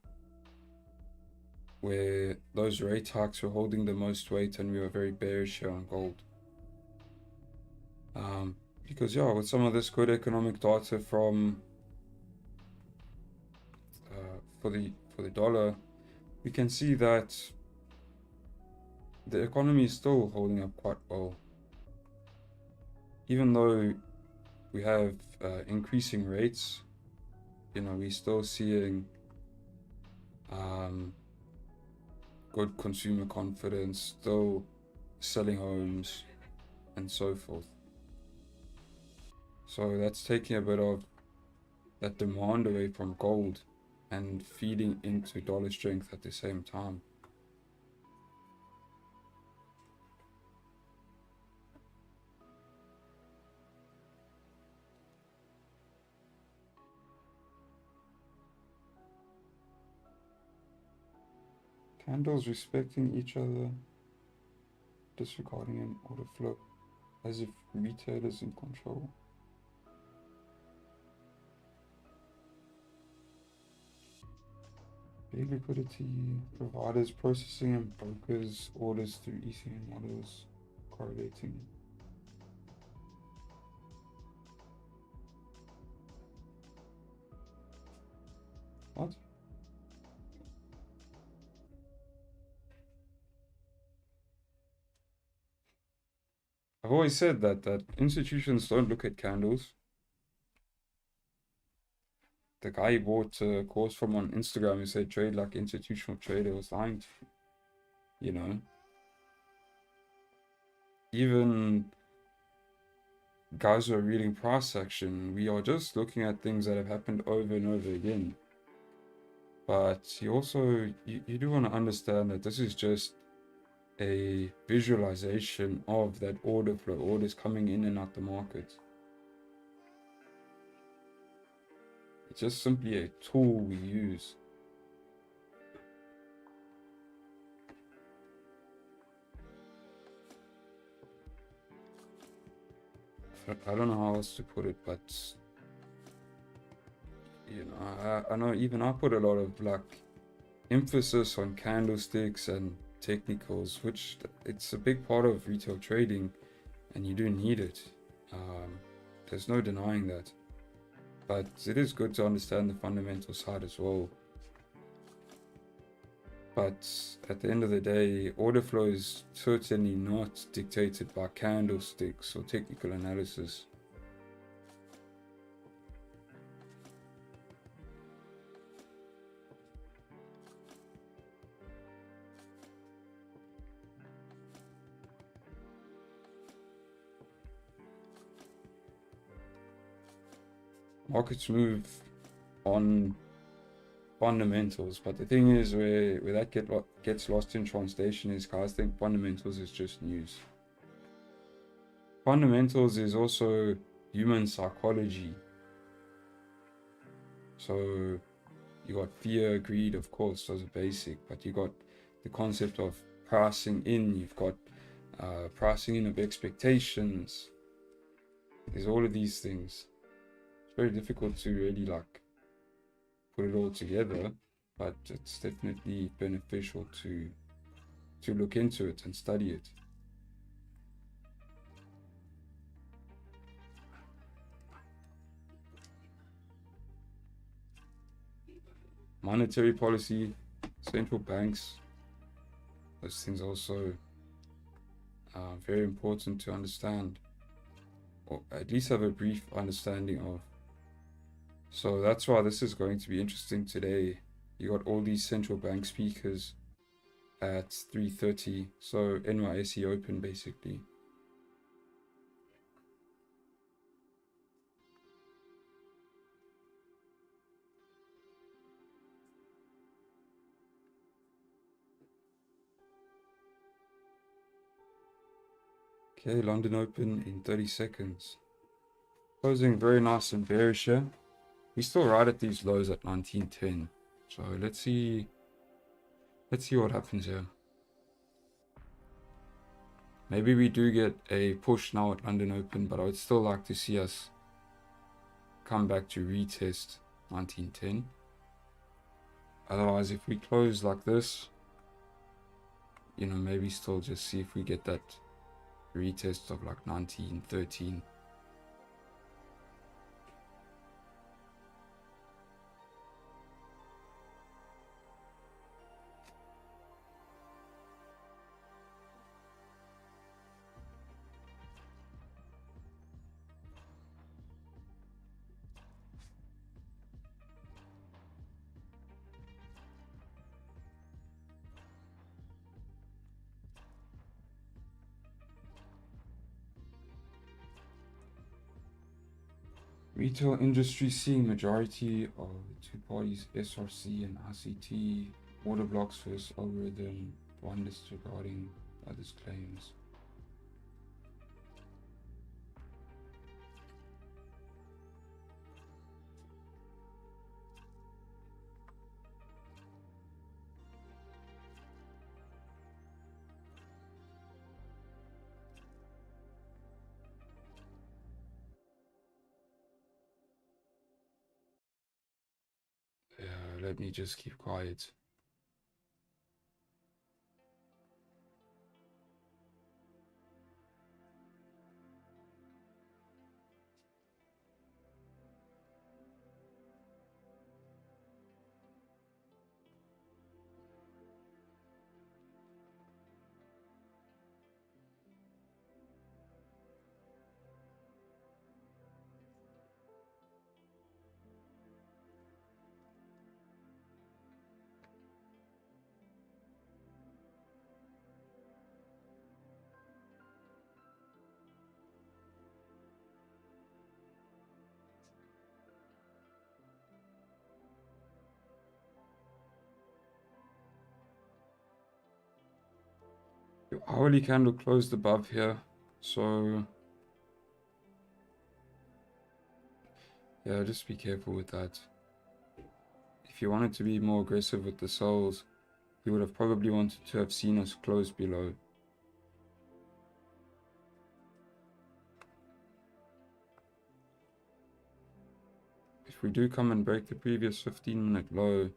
where those rate hikes were holding the most weight and we were very bearish here on gold. Because with some of this good economic data from for the dollar, we can see that the economy is still holding up quite well. Even though we have increasing rates, we're still seeing good consumer confidence, still selling homes and so forth. So that's taking a bit of that demand away from gold and feeding into dollar strength at the same time. Candles respecting each other, disregarding an order flow, as if retail is in control. Big liquidity providers processing and brokers orders through ECN models correlating. What? I've always said that institutions don't look at candles. The guy who bought a course from on Instagram who said trade like institutional trader was lying to you. Even guys who are reading price action, we are just looking at things that have happened over and over again. But you do want to understand that this is just a visualization of that order flow, orders coming in and out the market. It's just simply a tool we use. I don't know how else to put it, but I know even I put a lot of emphasis on candlesticks and technicals, which it's a big part of retail trading and you do need it. There's no denying that, but it is good to understand the fundamental side as well. But at the end of the day, order flow is certainly not dictated by candlesticks or technical analysis. Markets move on fundamentals, but the thing is where that gets lost in translation is guys think fundamentals is just news. Fundamentals is also human psychology. So you got fear, greed, of course, those are basic, but you got the concept of pricing in, you've got pricing in of expectations. There's all of these things. It's very difficult to really like put it all together, but it's definitely beneficial to look into it and study it. Monetary policy, central banks, those things also are very important to understand, or at least have a brief understanding of. So that's why this is going to be interesting today. You got all these central bank speakers at 3:30, so NYSE open basically. Okay, London open in 30 seconds. Closing very nice and bearish here. We're still right at these lows at 1910. So let's see what happens here. Maybe we do get a push now at London open, but I would still like to see us come back to retest 1910. Otherwise, if we close like this, you know, maybe still just see if we get that retest of like 1913. Retail industry seeing majority of the two parties, SRC and ICT, order blocks versus algorithm, one disregarding others' claims. Let me just keep quiet. Your hourly candle closed above here, so yeah, just be careful with that. If you wanted to be more aggressive with the sells, you would have probably wanted to have seen us close below. If we do come and break the previous 15-minute low,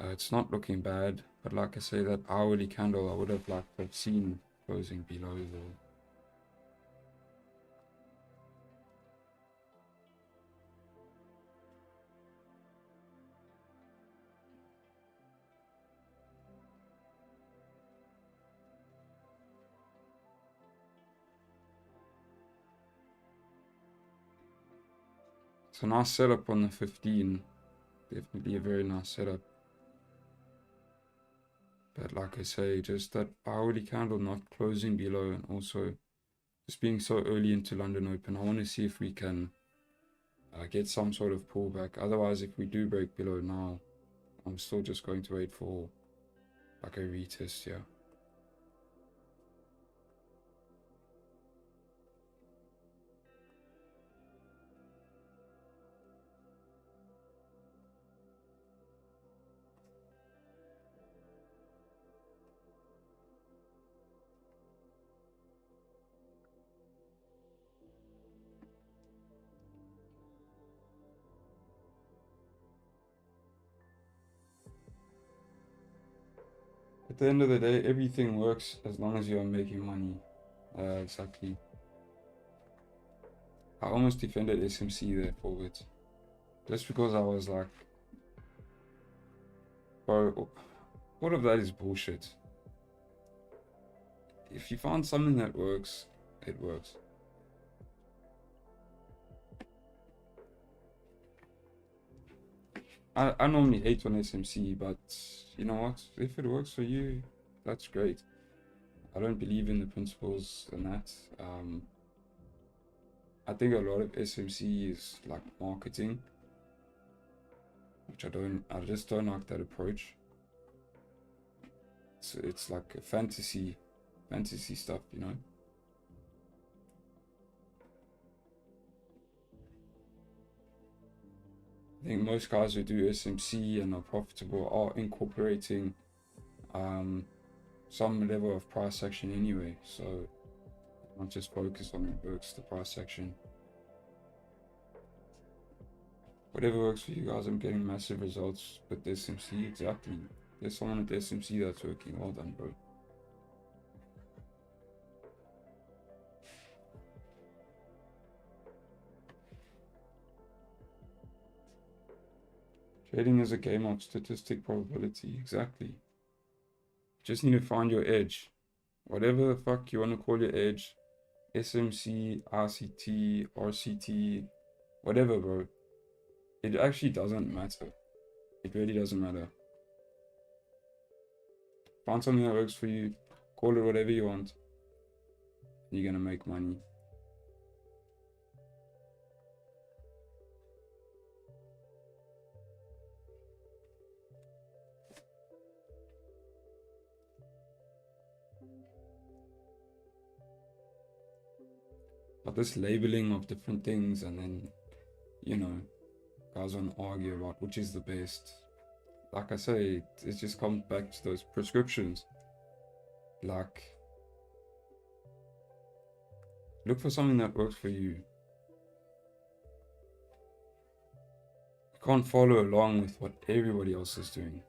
it's not looking bad, but like I say, that hourly candle I would have liked to have seen closing below though. It's a nice setup on the 15, definitely a very nice setup. But like I say, just that hourly candle not closing below, and also just being so early into London Open, I want to see if we can get some sort of pullback. Otherwise, if we do break below now, I'm still just going to wait for like a retest here. the end of the day, everything works as long as you're making money. Exactly. I almost defended SMC there forward. Just because I was like, bro, all of that is bullshit. If you find something that works, it works. I normally hate on SMC, but you know what? If it works for you, that's great. I don't believe in the principles and that. I think a lot of SMC is like marketing, which I just don't like that approach. It's like a fantasy stuff, you know. I think most guys who do SMC and are profitable are incorporating some level of price action anyway, so not just focus on what works, the price action. Whatever works for you guys. I'm getting massive results with SMC. Exactly. There's someone at SMC that's working. Well done, bro. Trading is a game of statistic probability. Exactly. Just need to find your edge. Whatever the fuck you want to call your edge. SMC, RCT, RCT, whatever, bro. It actually doesn't matter. It really doesn't matter. Find something that works for you. Call it whatever you want. You're gonna make money. But this labeling of different things, and then, you know, guys want to argue about which is the best. Like I say, it just comes back to those prescriptions. Like, look for something that works for you. You can't follow along with what everybody else is doing.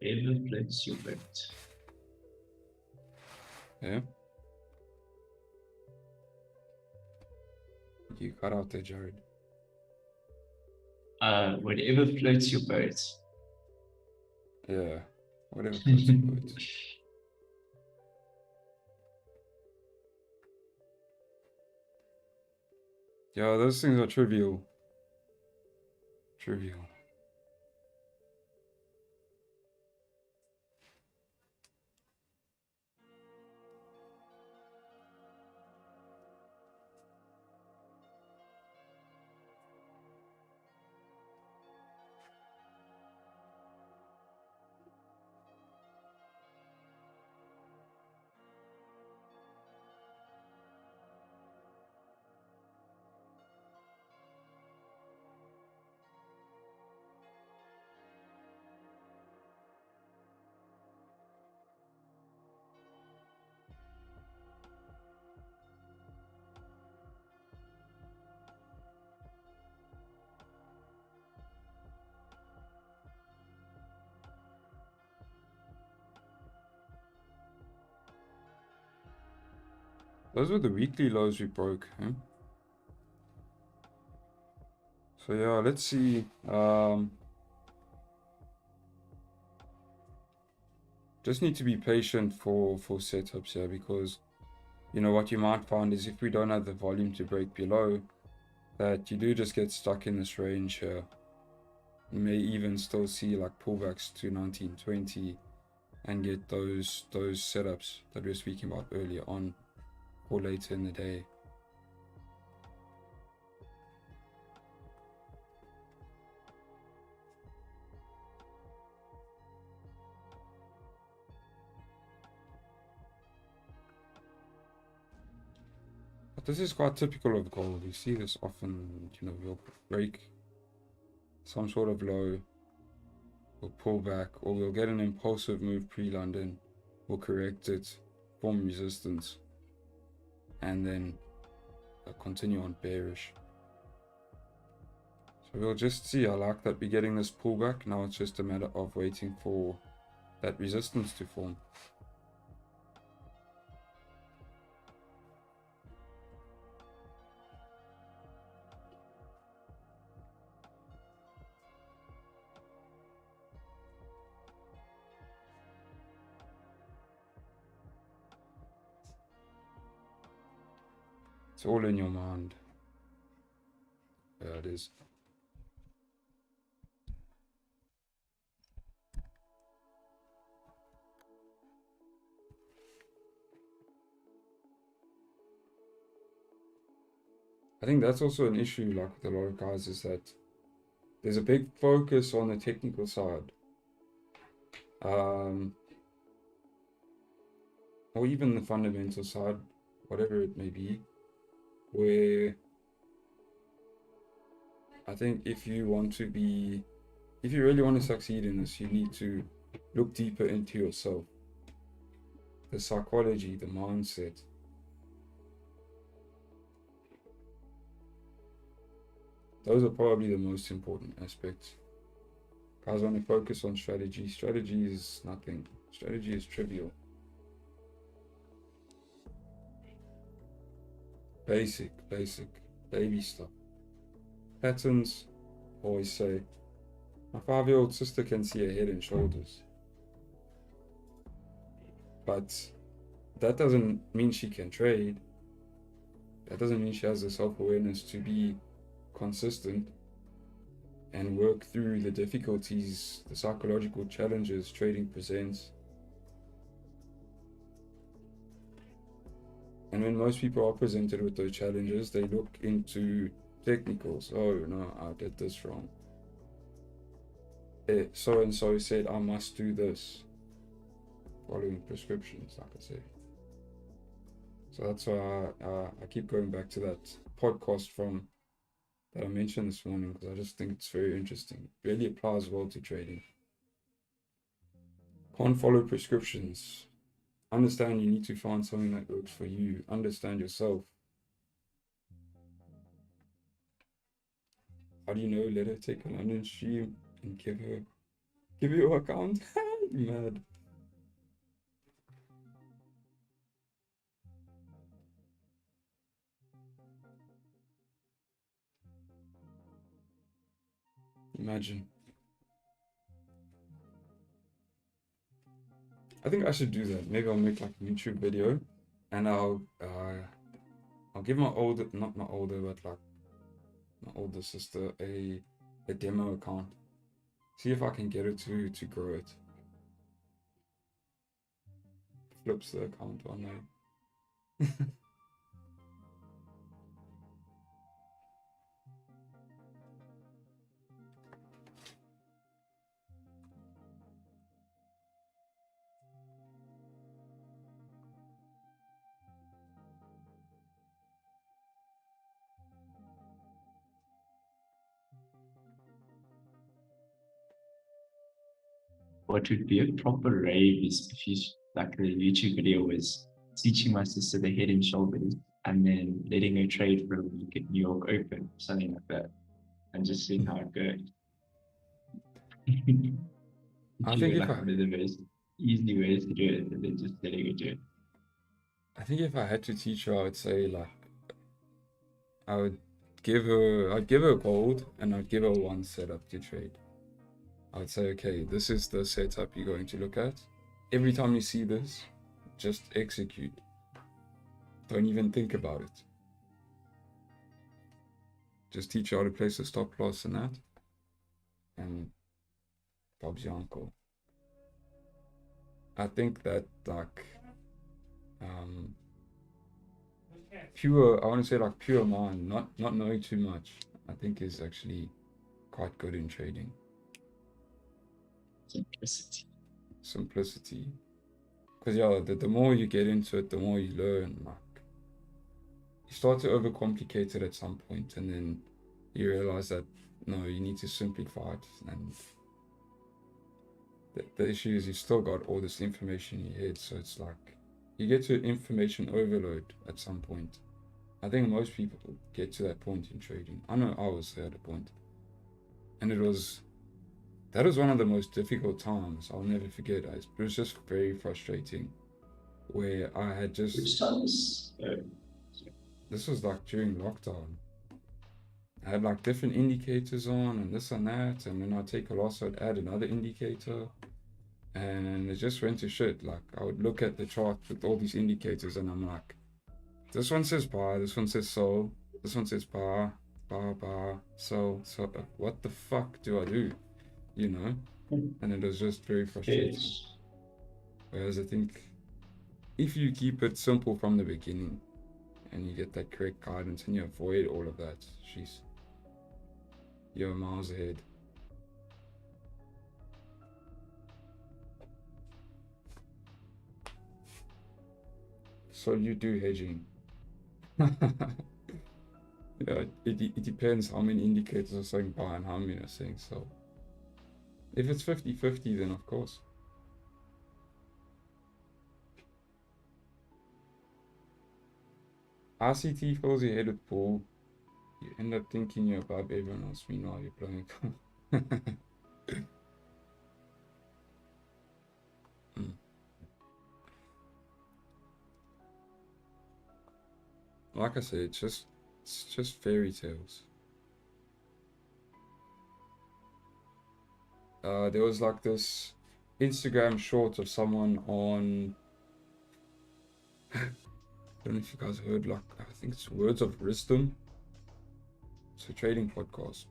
Whatever floats your boat. Yeah. You cut out there, Jared. Whatever floats your boat. Yeah. Whatever floats your boat. Yeah, those things are trivial. Trivial. Those were the weekly lows we broke, huh? So yeah, let's see. Just need to be patient for setups here, because you know what you might find is if we don't have the volume to break below, that you do just get stuck in this range here. You may even still see like pullbacks to 1920 and get those setups that we were speaking about earlier on or later in the day. But this is quite typical of gold. You see this often, you know, we'll break some sort of low, we'll pull back, or we'll get an impulsive move pre-London, we'll correct it, form resistance, and then continue on bearish. we'll just see. I like that we're getting this pullback. Now it's just a matter of waiting for that resistance to form. It's all in your mind. Yeah, it is. I think that's also an issue, like with a lot of guys, is that there's a big focus on the technical side. Or even the fundamental side, whatever it may be, where I think if you really want to succeed in this, you need to look deeper into yourself. The psychology, the mindset. Those are probably the most important aspects. Guys want to focus on strategy. Strategy is nothing. Strategy is trivial. Basic, baby stuff. Patterns, always say. My 5-year-old sister can see her head and shoulders. But that doesn't mean she can trade. That doesn't mean she has the self-awareness to be consistent and work through the difficulties, the psychological challenges trading presents. And when most people are presented with those challenges, they look into technicals. Oh no, I did this wrong. So and so said I must do this, following prescriptions, like I say. So that's why I keep going back to that podcast that I mentioned this morning, because I just think it's very interesting. It really applies well to trading. Can't follow prescriptions. Understand you need to find something that works for you. Understand yourself. How do you know? Let her take a London stream and give you your account. Mad. Imagine. I think I should do that. Maybe I'll make like a YouTube video, and I'll give my older, not my older, but like my older sister a demo account. See if I can get her to grow it. Flips the account one day. What would be a proper rave is if you, like the YouTube video was teaching my sister the head and shoulders and then letting her trade for a week at New York Open, something like that, and just seeing how it goes. I think if like one of the most easy ways to do it, and then just letting her do it. I think if I had to teach her, I would say like I'd give her gold, and I'd give her one setup to trade. I'd say, okay, this is the setup you're going to look at. Every time you see this, just execute. Don't even think about it. Just teach you how to place a stop loss and that. And Bob's your uncle. I think that like pure, I want to say like pure mind, not knowing too much, I think is actually quite good in trading. Simplicity. Because yeah, the more you get into it, the more you learn. Like, you start to overcomplicate it at some point, and then you realize that no, you need to simplify it. And the issue is you still got all this information in your head, so it's like you get to information overload at some point. I think most people get to that point in trading. I know I was there at a point. And that was one of the most difficult times. I'll never forget. It was just very frustrating, where I had Which just, times? this was like during lockdown. I had like different indicators on and this and that, and when I take a loss, I'd add another indicator, and it just went to shit. Like, I would look at the chart with all these indicators, and I'm like, this one says buy, this one says sell, this one says buy, sell. So what the fuck do I do? You know? And it was just very frustrating. Yes. Whereas I think if you keep it simple from the beginning and you get that correct guidance and you avoid all of that, she's, you're miles ahead. So you do hedging. Yeah, it depends how many indicators are saying buy and how many are saying sell. If it's 50-50, then of course. RCT fills your head with bull. You end up thinking you're above everyone else. Meanwhile, you're blowing Like I said, it's just fairy tales. There was like this Instagram short of someone on, I don't know if you guys heard, like, I think it's Words of Wisdom. It's a trading podcast.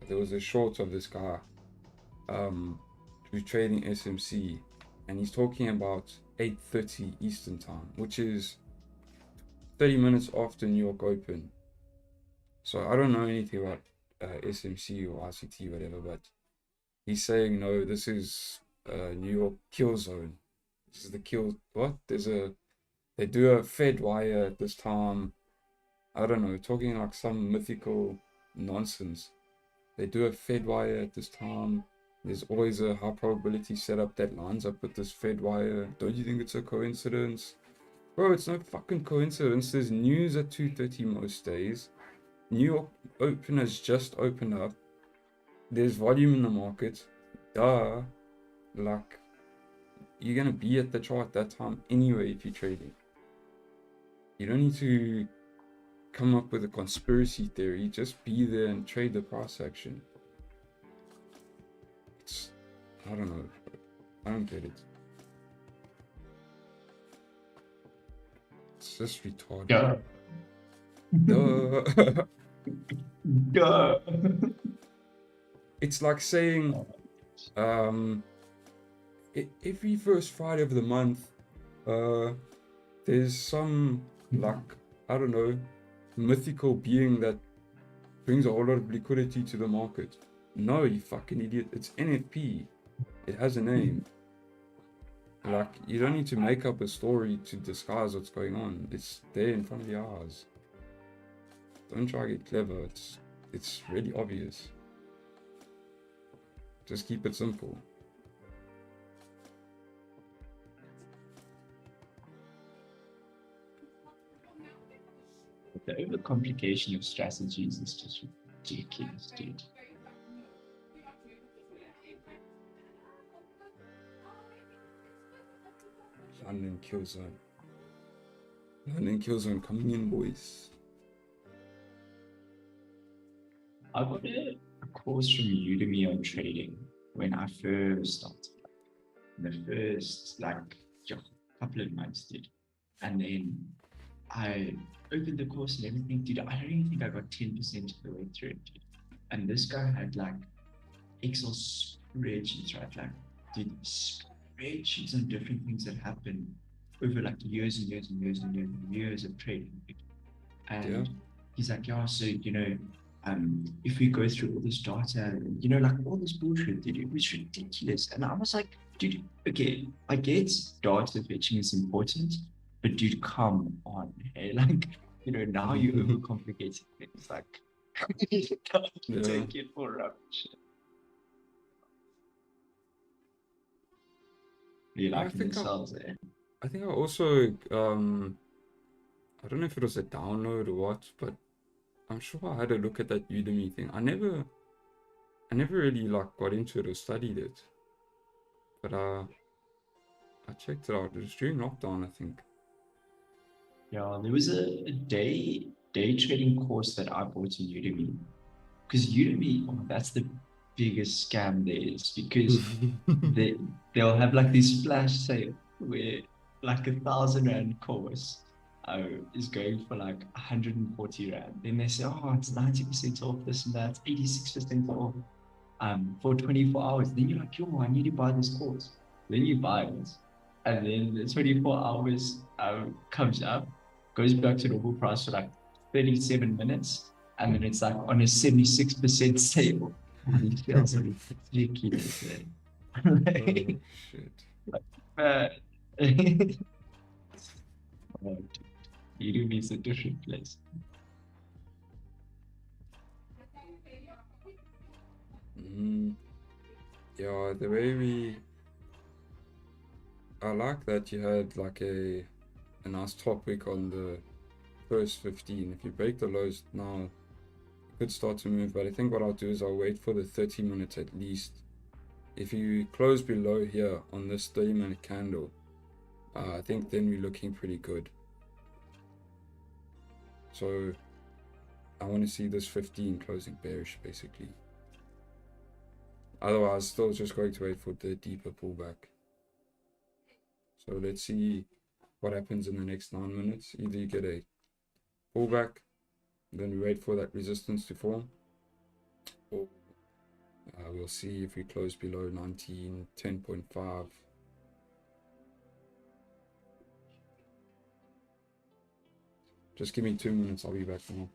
There was a short of this guy who's trading SMC, and he's talking about 8:30 Eastern time, which is 30 minutes after New York Open. So I don't know anything about SMC or RCT, whatever, but he's saying, no, this is New York kill zone. This is the kill. What? They do a Fed wire at this time. I don't know, talking like some mythical nonsense. They do a Fed wire at this time. There's always a high probability setup that lines up with this Fed wire. Don't you think it's a coincidence? Bro, it's no fucking coincidence. There's news at 2:30 most days. New York Open has just opened up. There's volume in the market. Duh. Like, you're gonna be at the chart that time anyway if you're trading. You don't need to come up with a conspiracy theory. Just be there and trade the price action. It's, I don't know. I don't get it. It's just retarded. Duh. Duh. It's like saying, every first Friday of the month, there's some, like, I don't know, mythical being that brings a whole lot of liquidity to the market. No, you fucking idiot. It's NFP. It has a name. Like, you don't need to make up a story to disguise what's going on. It's there in front of your eyes. Don't try to get clever. It's really obvious. Just keep it simple. The overcomplication of strategies is just ridiculous, dude. London kill zone. London kill zone coming in, boys. I got a course from Udemy on trading when I first started. The first couple of months, dude. And then I opened the course and everything, dude. I don't even think I got 10% of the way through it, dude. And this guy had like Excel spreadsheets, right? Like, dude, spreadsheets on different things that happen over like years and years and years and years and years of trading. Dude. And he's like, yeah, so if we go through all this data, like all this bullshit, dude, it was ridiculous. And I was like, dude, okay, I get data fetching is important, but dude, come on, hey, like, now you're overcomplicating things. Like, take it for rubbish. You like themselves, eh? I think I also, I don't know if it was a download or what, but I'm sure I had a look at that Udemy thing. I never I never really like got into it or studied it, but I checked it out. It was during lockdown, I think. Yeah, there was a day trading course that I bought in Udemy. Because Udemy, oh, that's the biggest scam there is, because they they'll have like this flash sale where like 1,000 rand course is going for like 140 rand. Then they say, oh, it's 90% off this and that, 86% off for 24 hours. Then you're like, yo, I need to buy this course. Then you buy it, and then the 24 hours comes up, goes back to normal price for like 37 minutes, and then it's like on a 76% sale. And it feels ridiculous. Oh Like, shit. uh, Udemy is a different place. Yeah, the way I like that you had like a nice topic on the first 15. If you break the lows now, you could start to move, but I think what I'll do is I'll wait for the 30 minutes at least. If you close below here on this 30-minute candle, I think then we're looking pretty good. So I want to see this 15 closing bearish basically. Otherwise, still just going to wait for the deeper pullback. So let's see what happens in the next 9 minutes. Either you get a pullback, then we wait for that resistance to form, or we'll see if we close below 1910.5. Just give me 2 minutes, I'll be back now.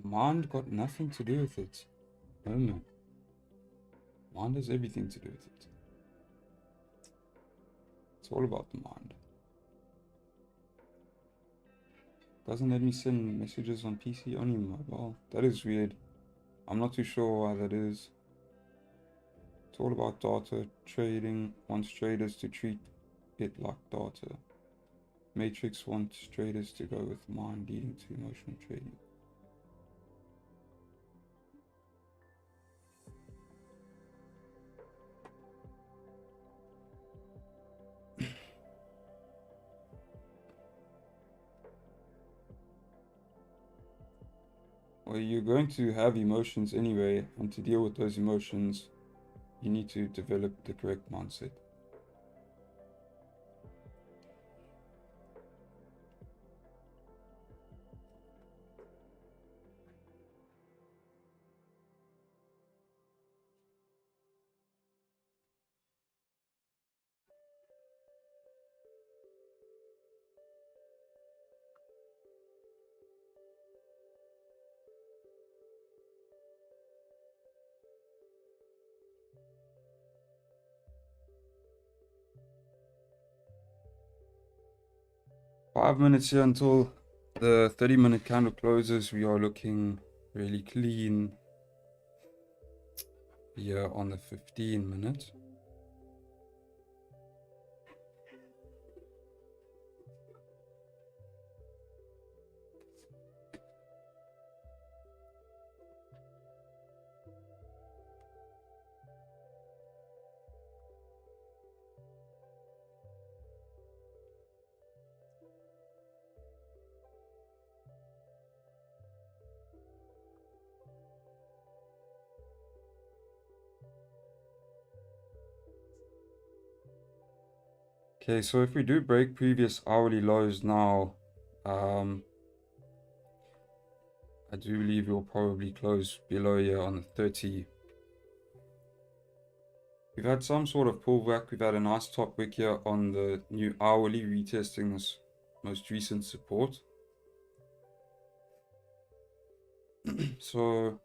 Mind got nothing to do with it. No, no. Mind has everything to do with it. It's all about the mind. Doesn't let me send messages on PC, only mobile. That is weird. I'm not too sure why that is. It's all about data. Trading wants traders to treat it like data. Matrix wants traders to go with mind, leading to emotional trading. Well, you're going to have emotions anyway, and to deal with those emotions, you need to develop the correct mindset. Five minutes here until the 30-minute candle closes. We are looking really clean here on the 15-minute. Okay, so if we do break previous hourly lows now, I do believe we'll probably close below here on the 30. We've had some sort of pullback. We've had a nice top wick here on the new hourly, retesting this most recent support. So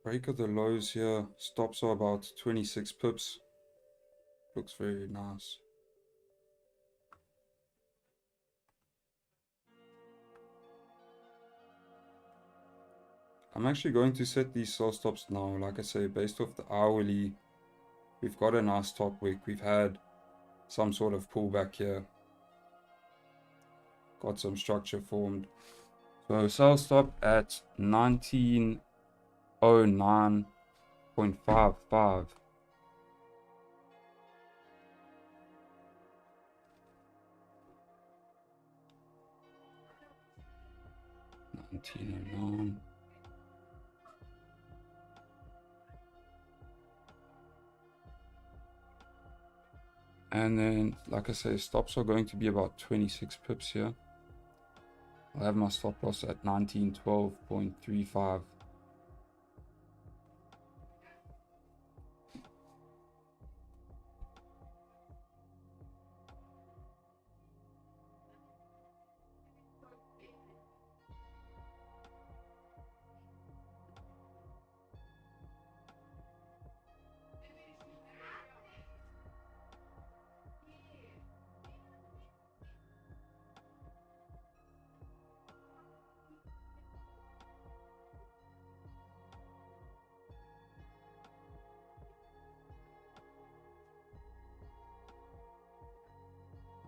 break of the lows here, stops are about 26 pips. Looks very nice. I'm actually going to set these sell stops now. Like I say, based off the hourly, we've got a nice top wick. We've had some sort of pullback here. Got some structure formed. So sell stop at 1909.55. And then, like I say, stops are going to be about 26 pips here. I'll have my stop loss at 1912.35.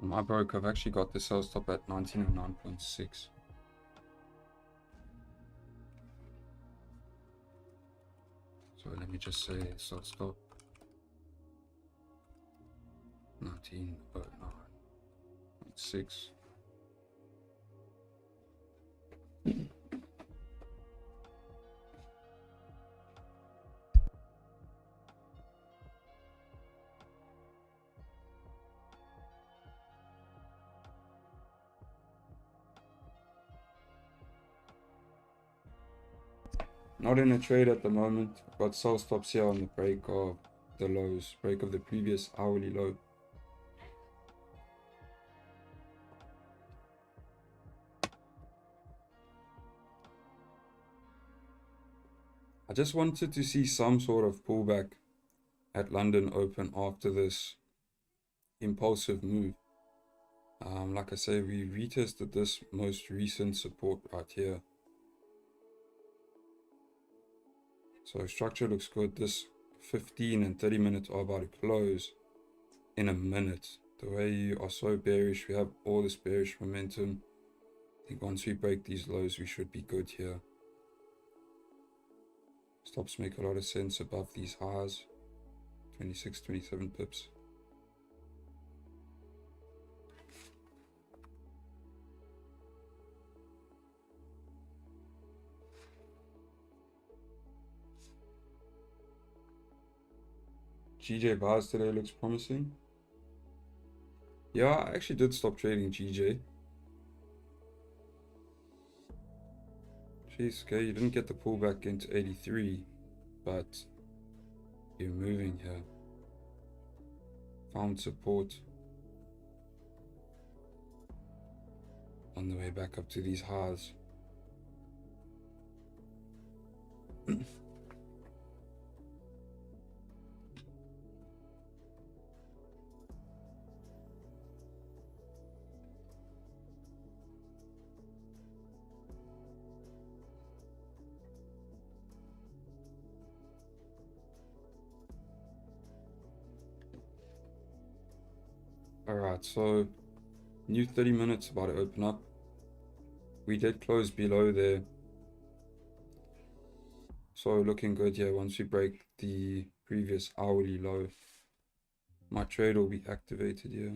My broker, I've actually got the sell stop at 1909.6. So let me just say sell stop 1909.6. Not in a trade at the moment. I've got sell stops here on the break of the lows, break of the previous hourly low. I just wanted to see some sort of pullback at London Open after this impulsive move. Like I say, we retested this most recent support right here. So structure looks good. This 15 and 30 minutes are about to close in a minute. The way you are so bearish, we have all this bearish momentum. I think once we break these lows, we should be good here. Stops make a lot of sense above these highs. 26, 27 pips. GJ buys today looks promising. Yeah, I actually did stop trading GJ. Jeez, okay, you didn't get the pullback into 83, but you're moving here. Found support on the way back up to these highs. Alright, so new 30 minutes about to open up. We did close below there. So looking good here. Once we break the previous hourly low, my trade will be activated here.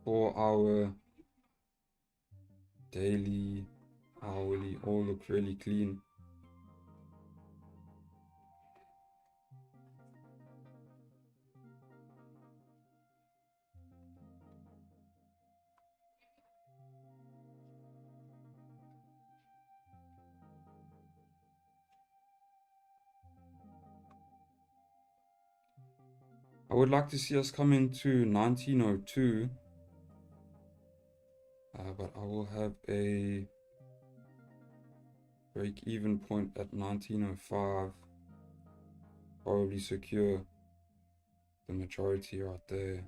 For our daily, hourly, all look really clean. I would like to see us come into 1902, but I will have a break-even point at 1905. Probably secure the majority right there.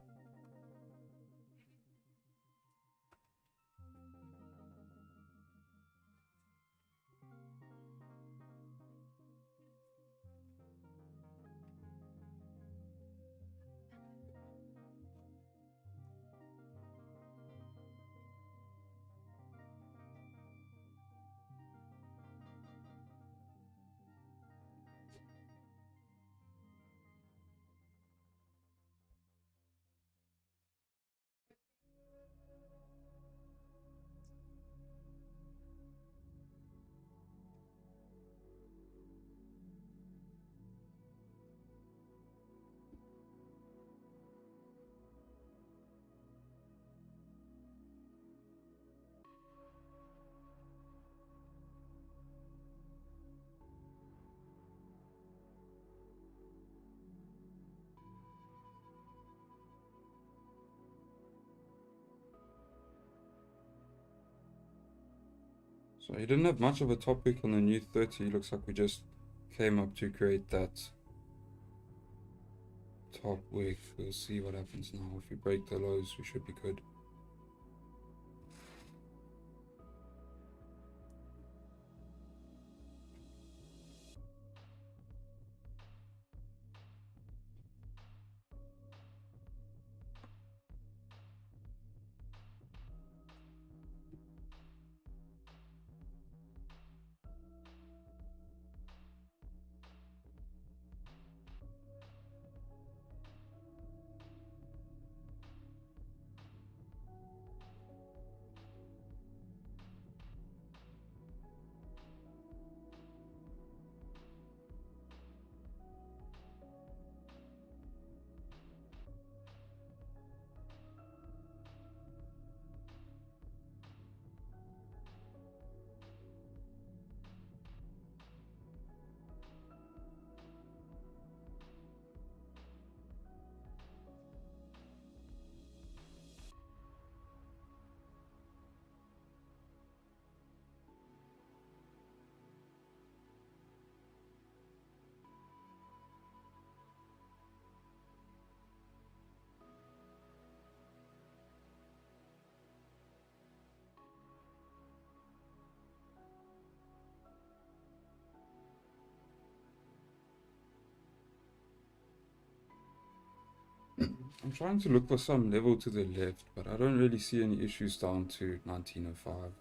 So he didn't have much of a topic on the new 30. Looks like we just came up to create that top wick. We'll see what happens now. If we break the lows, we should be good. I'm trying to look for some level to the left, but I don't really see any issues down to 1905.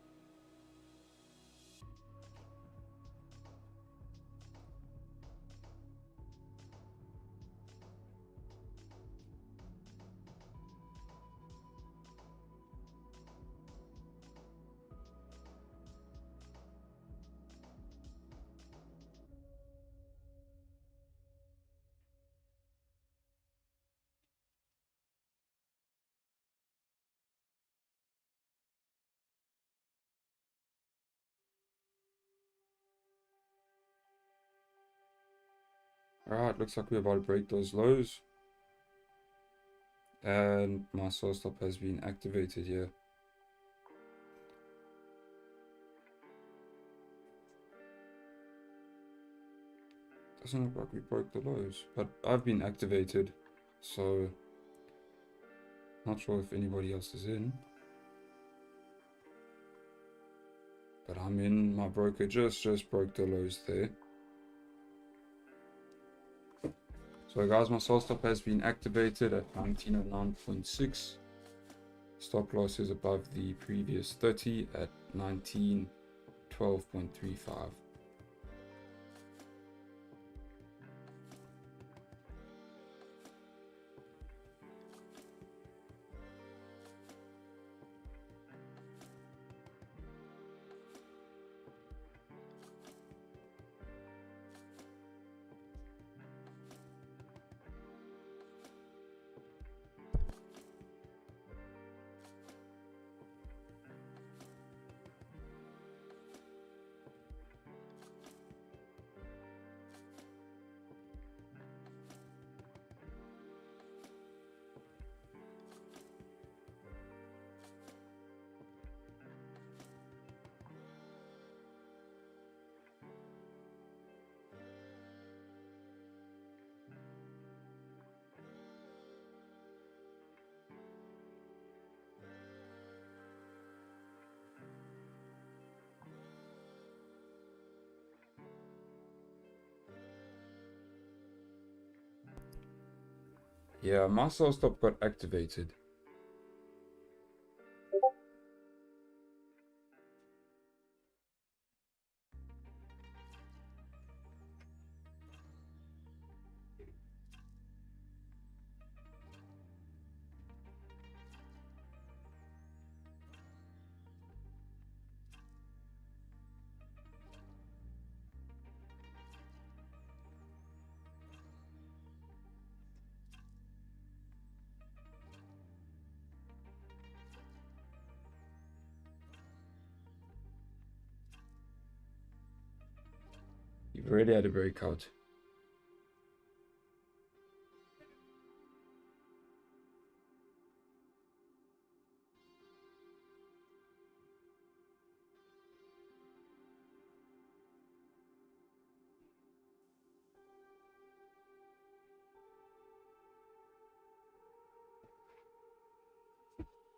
Alright, looks like we're about to break those lows. And my sell stop has been activated here. Doesn't look like we broke the lows, but I've been activated, so not sure if anybody else is in. But I'm in. My broker just broke the lows there. So guys, my sell stop has been activated at 1909.6. Stop loss is above the previous 30 at 1912.35. Yeah, my sell stop got activated. You've already had a breakout.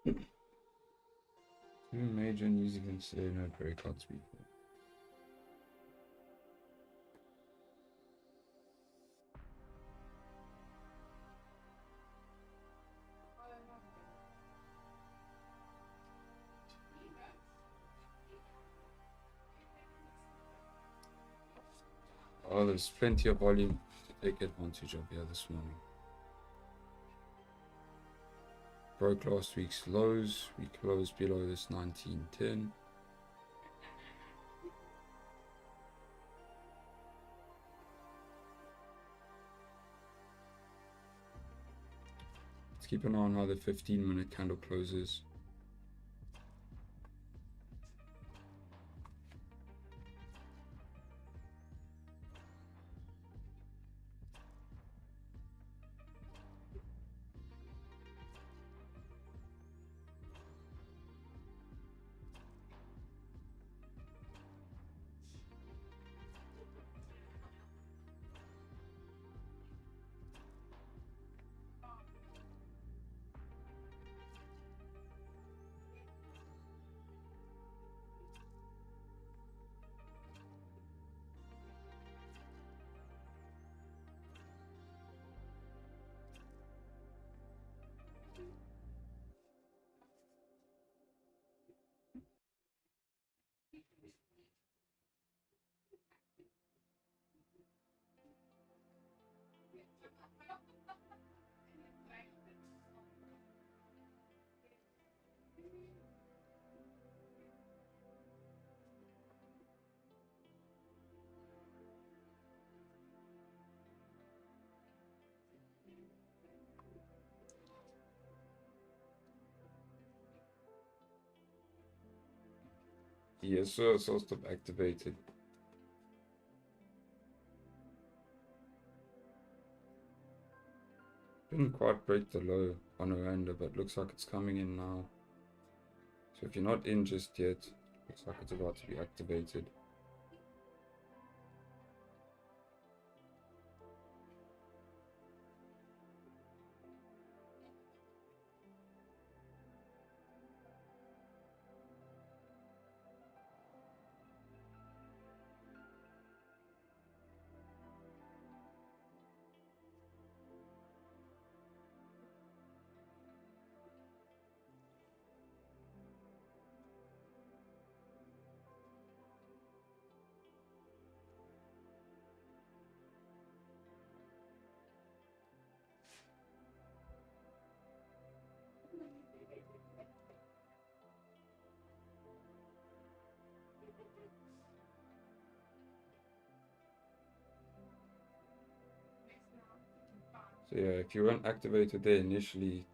Two major New Zealand today, no breakouts before. Oh, there's plenty of volume to take advantage of here this morning. Broke last week's lows. We closed below this 1910. Let's keep an eye on how the 15-minute candle closes. Yes, sir, so stop activated. Didn't quite break the low on a random, but looks like it's coming in now. So if you're not in just yet, looks like it's about to be activated. So yeah, if you weren't activated there initially,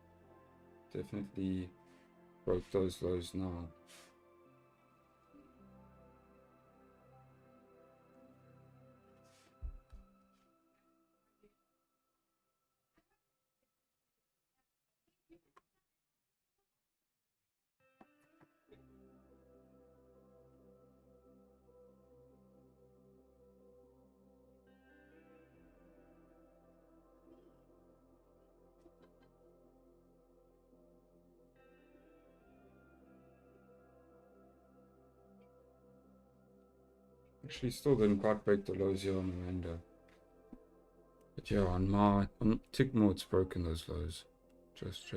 definitely broke those lows now. Actually, still didn't quite break the lows here on the random. But yeah, on tick more, it's broken those lows. Just.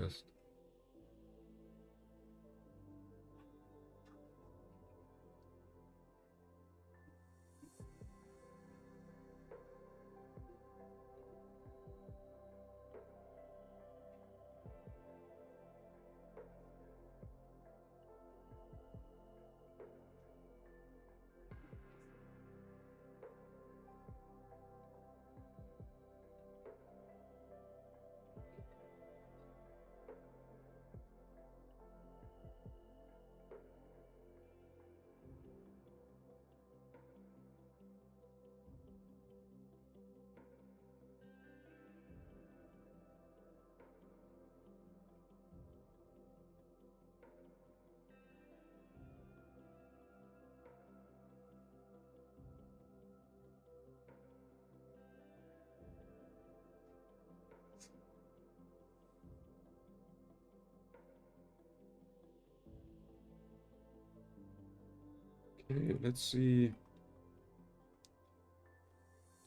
Okay, let's see.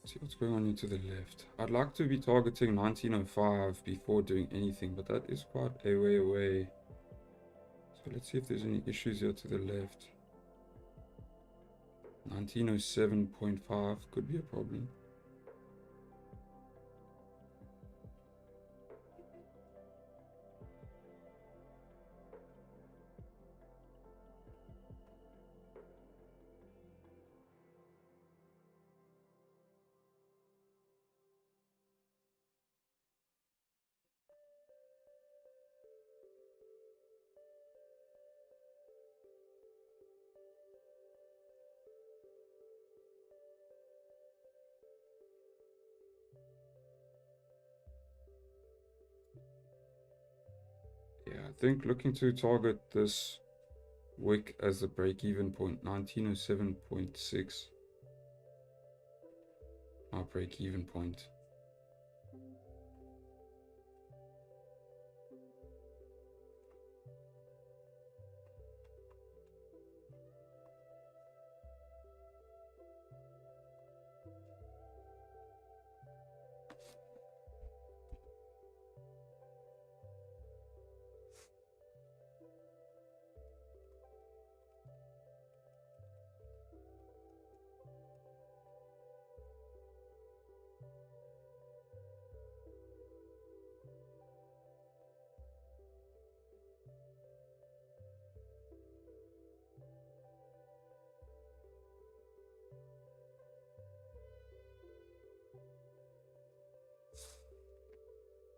See what's going on here to the left. I'd like to be targeting 1905 before doing anything, but that is quite a way away. So let's see if there's any issues here to the left. 1907.5 could be a problem. Yeah, I think looking to target this wick as the break-even point, 1907.6. Our break-even point.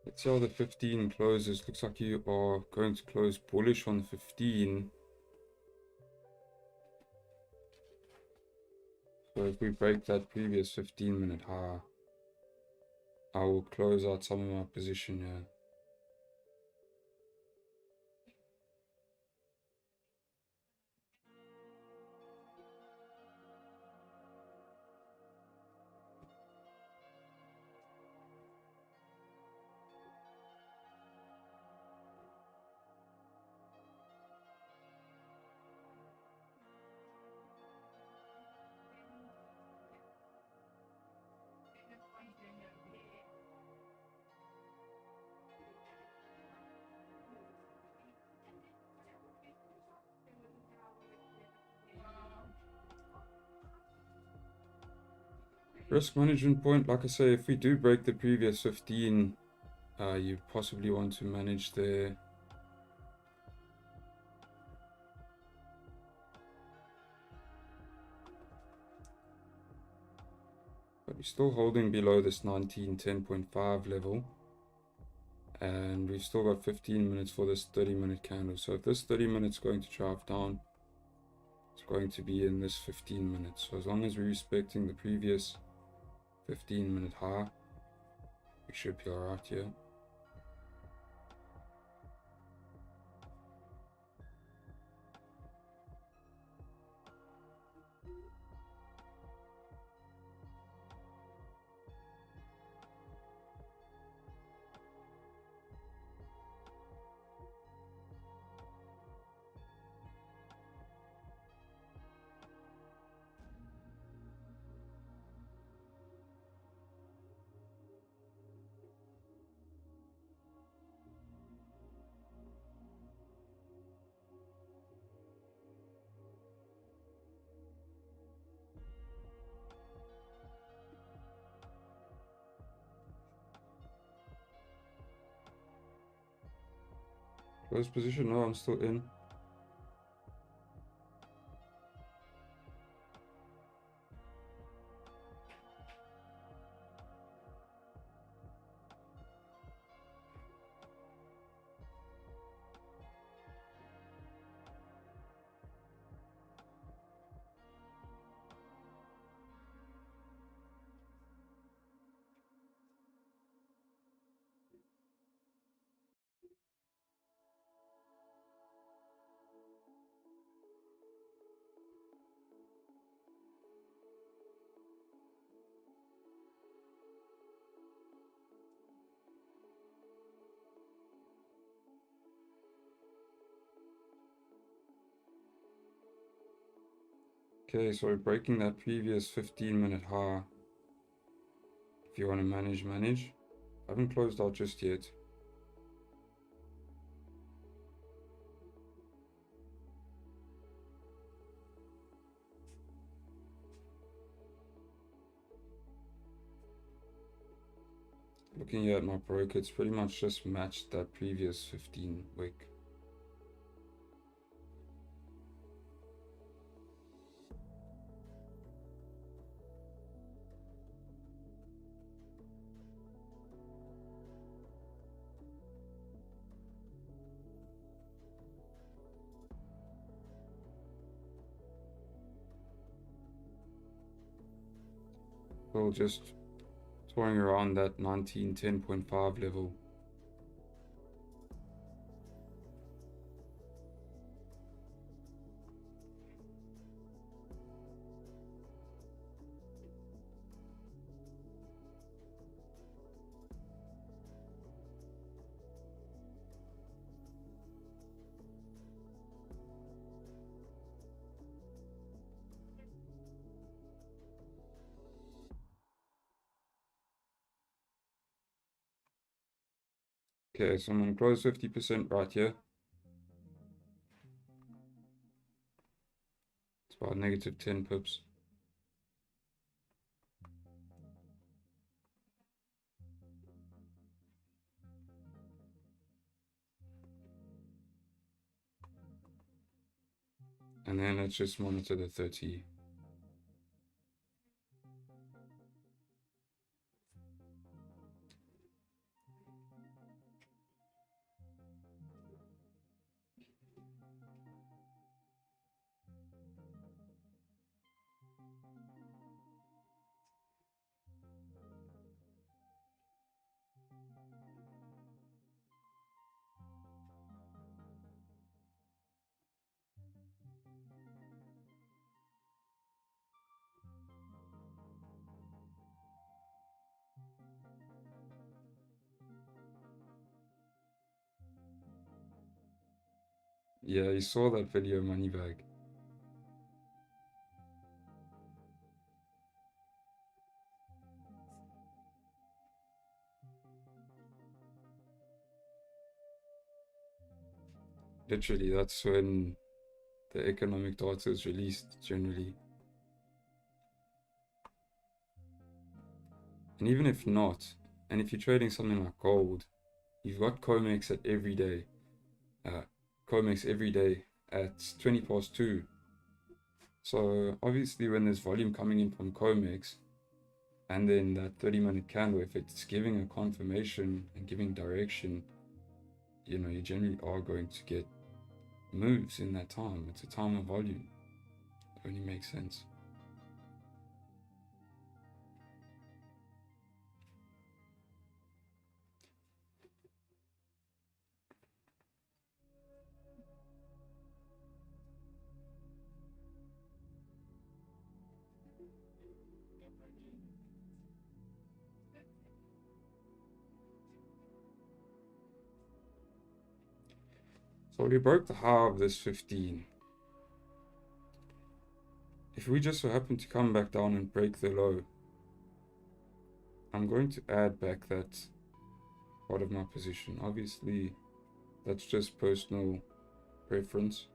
Let's see how the 15 closes. Looks like you are going to close bullish on 15. So if we break that previous 15-minute high, I will close out some of my position here. Risk management point, like I say, if we do break the previous 15, you possibly want to manage there. But we're still holding below this 1910.5 level. And we've still got 15 minutes for this 30-minute candle. So if this 30 minutes is going to drive down, it's going to be in this 15 minutes. So as long as we're respecting the previous 15-minute high, we should be alright here. Close position, no, I'm still in. Okay, so we're breaking that previous 15-minute high. If you want to manage, manage. I haven't closed out just yet. Looking here at my broker, it's pretty much just matched that previous 15 wick. Still just touring around that 1910.5 level. Okay, so I'm going to close 50% right here. It's about negative 10 pips. And then let's just monitor the 30. Yeah, you saw that video, Moneybag. Literally, that's when the economic data is released generally. And even if not, and if you're trading something like gold, you've got COMEX at every day. COMEX every day at 20 past 2. So obviously when there's volume coming in from COMEX, and then that 30-minute candle, if it's giving a confirmation and giving direction, you know, you generally are going to get moves in that time. It's a time of volume. It only makes sense. So we broke the high of this 15. If we just so happen to come back down and break the low, I'm going to add back that part of my position. Obviously, that's just personal preference.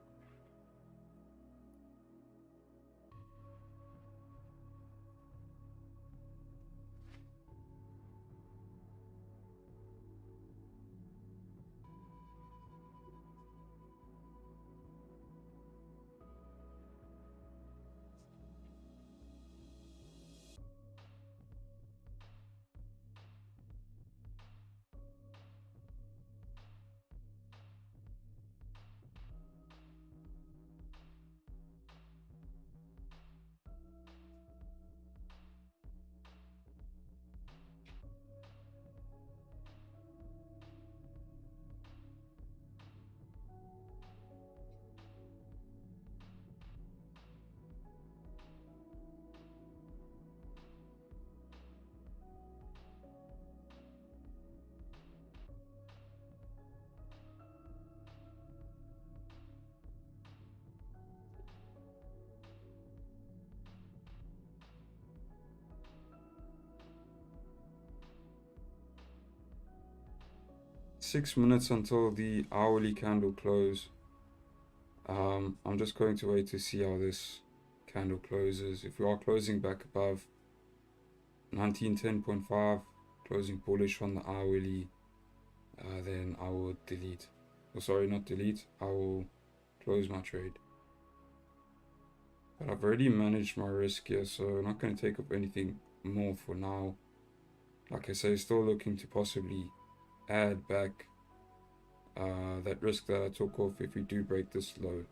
Six minutes until the hourly candle close. I'm just going to wait to see how this candle closes. If we are closing back above 1910.5, closing bullish on the hourly, then I will delete. Oh, sorry, not delete. I will close my trade. But I've already managed my risk here, so I'm not going to take up anything more for now. Like I say, still looking to possibly add back that risk that I took off if we do break this low.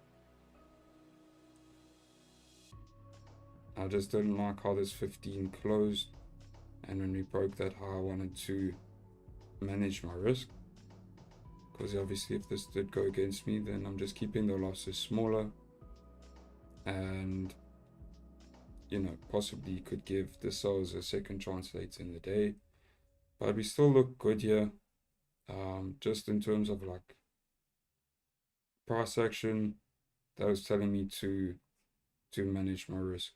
I just didn't like how this 15 closed, and when we broke that high, I wanted to manage my risk, because obviously if this did go against me, then I'm just keeping the losses smaller, and you know, possibly could give the sellers a second chance later in the day. But we still look good here, just in terms of like price action. That was telling me to manage my risk.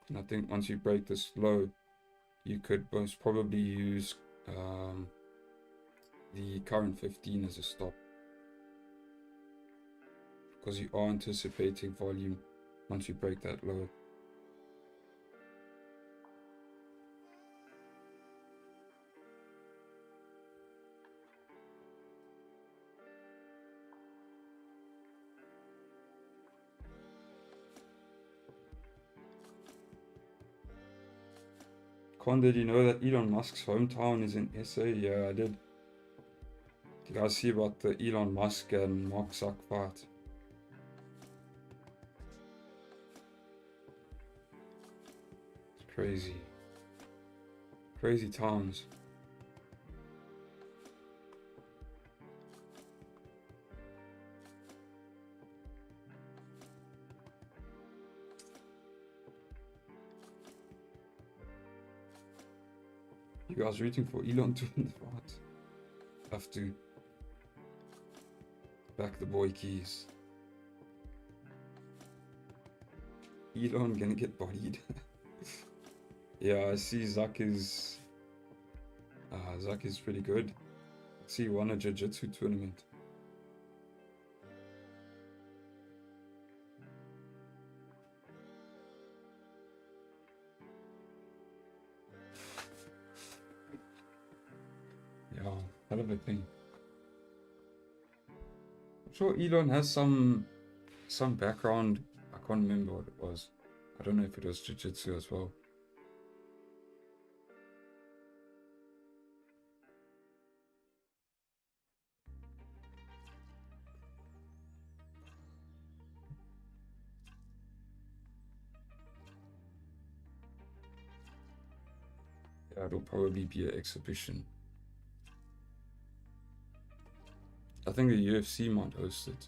And I think once you break this low, you could most probably use the current 15 as a stop, because you are anticipating volume once you break that low. Con, did you know that Elon Musk's hometown is in SA? Yeah, I did. Did you guys see about the Elon Musk and Mark Zuck fight? It's crazy. Crazy times. You guys rooting for Elon to win the fight? Have to back the boy keys. Elon gonna get bodied. Yeah, I see Zuck is pretty good. I see he won a jiu-jitsu tournament. Yeah, hell of a thing. I'm sure Elon has some background. I can't remember what it was. I don't know if it was jiu-jitsu as well. Yeah, it'll probably be an exhibition. I think the UFC might host it.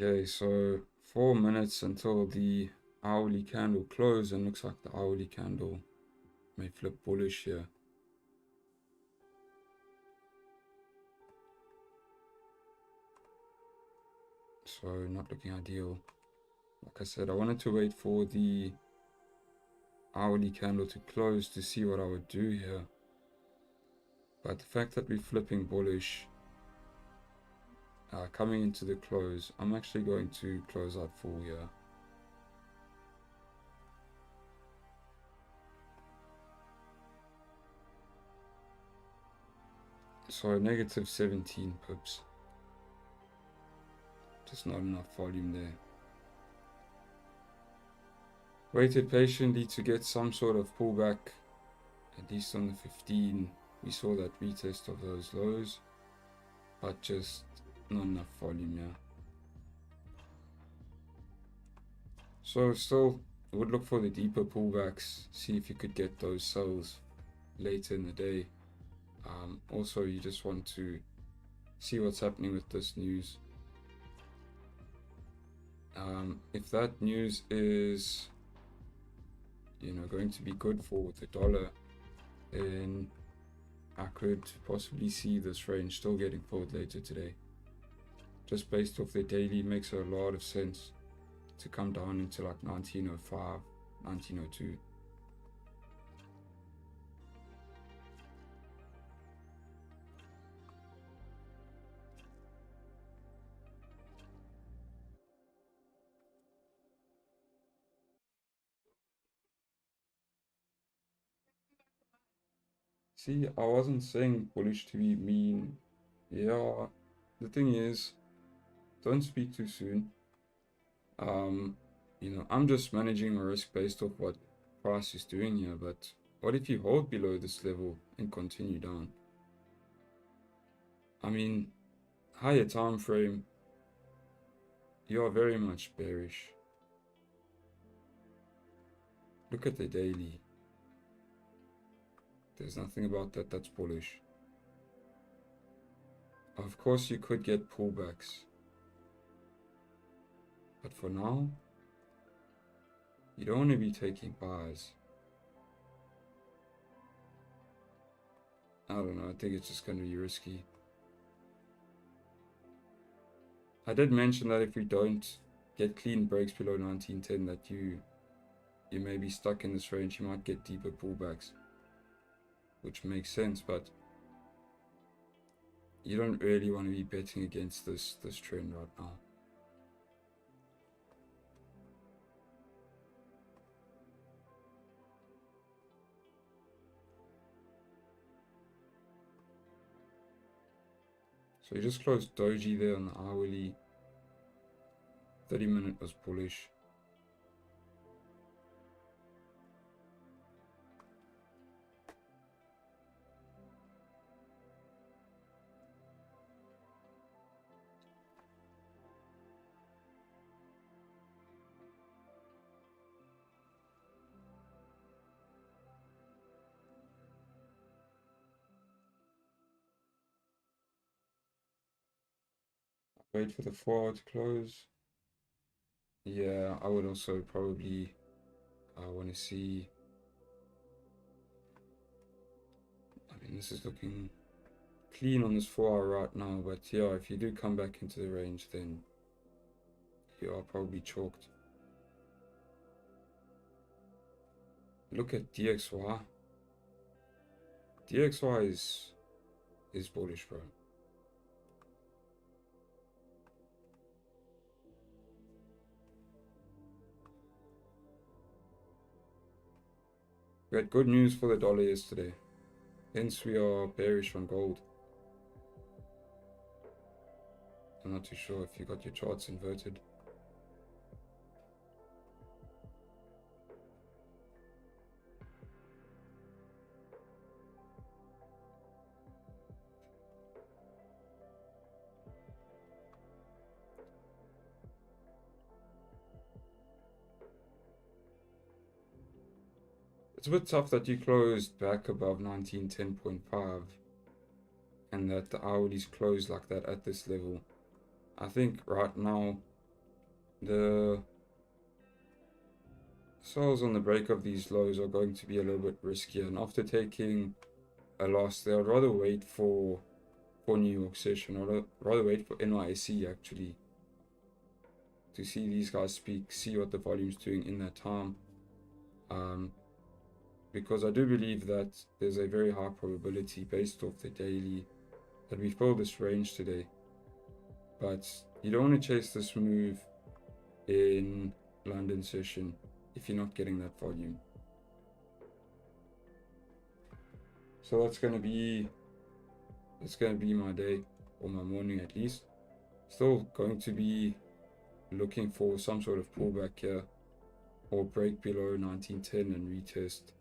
Okay, so 4 minutes until the hourly candle close, and looks like the hourly candle may flip bullish here. So not looking ideal. Like I said, I wanted to wait for the hourly candle to close to see what I would do here. But the fact that we're flipping bullish, coming into the close, I'm actually going to close out full here. So negative 17 pips. Just not enough volume there. Waited patiently to get some sort of pullback, at least on the 15. We saw that retest of those lows, but just not enough volume, yeah. So still would look for the deeper pullbacks, see if you could get those sells later in the day. Also, you just want to see what's happening with this news. If that news is, going to be good for the dollar, then I could possibly see this range still getting filled later today. Just based off the daily, makes a lot of sense to come down into like 1905, 1902. See, I wasn't saying bullish to be mean. Yeah, the thing is, don't speak too soon. I'm just managing my risk based off what price is doing here, but what if you hold below this level and continue down? I mean, higher time frame, you are very much bearish. Look at the daily. There's nothing about that that's bullish. Of course, you could get pullbacks, but for now, you don't want to be taking buys. I don't know, I think it's just going to be risky. I did mention that if we don't get clean breaks below 1910, that you may be stuck in this range. You might get deeper pullbacks, which makes sense, but you don't really want to be betting against this trend right now. So you just closed doji there on the hourly. 30-minute was bullish. Wait for the 4 hour to close. Yeah, I would also probably want to see. I mean, this is looking clean on this 4 hour right now, but yeah, if you do come back into the range, then you are probably chalked. Look at DXY. DXY is bullish, bro. We had good news for the dollar yesterday, hence we are bearish on gold. I'm not too sure if you got your charts inverted. It's a bit tough that you closed back above 1910.5 and that the hourly's closed like that at this level. I think right now the sales on the break of these lows are going to be a little bit riskier, and after taking a loss there, I'd rather wait for New York session, or rather wait for NYSE actually, to see these guys speak, see what the volume's doing in that time. Because I do believe that there's a very high probability based off the daily that we fill this range today. But you don't want to chase this move in London session if you're not getting that volume. So that's gonna be my day, or my morning at least. Still going to be looking for some sort of pullback here, or break below 1910 and retest.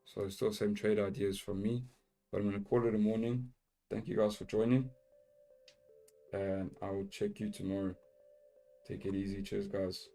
So still same trade ideas from me, but I'm gonna call it a morning. Thank you guys for joining, and I will check you tomorrow. Take it easy. Cheers, guys.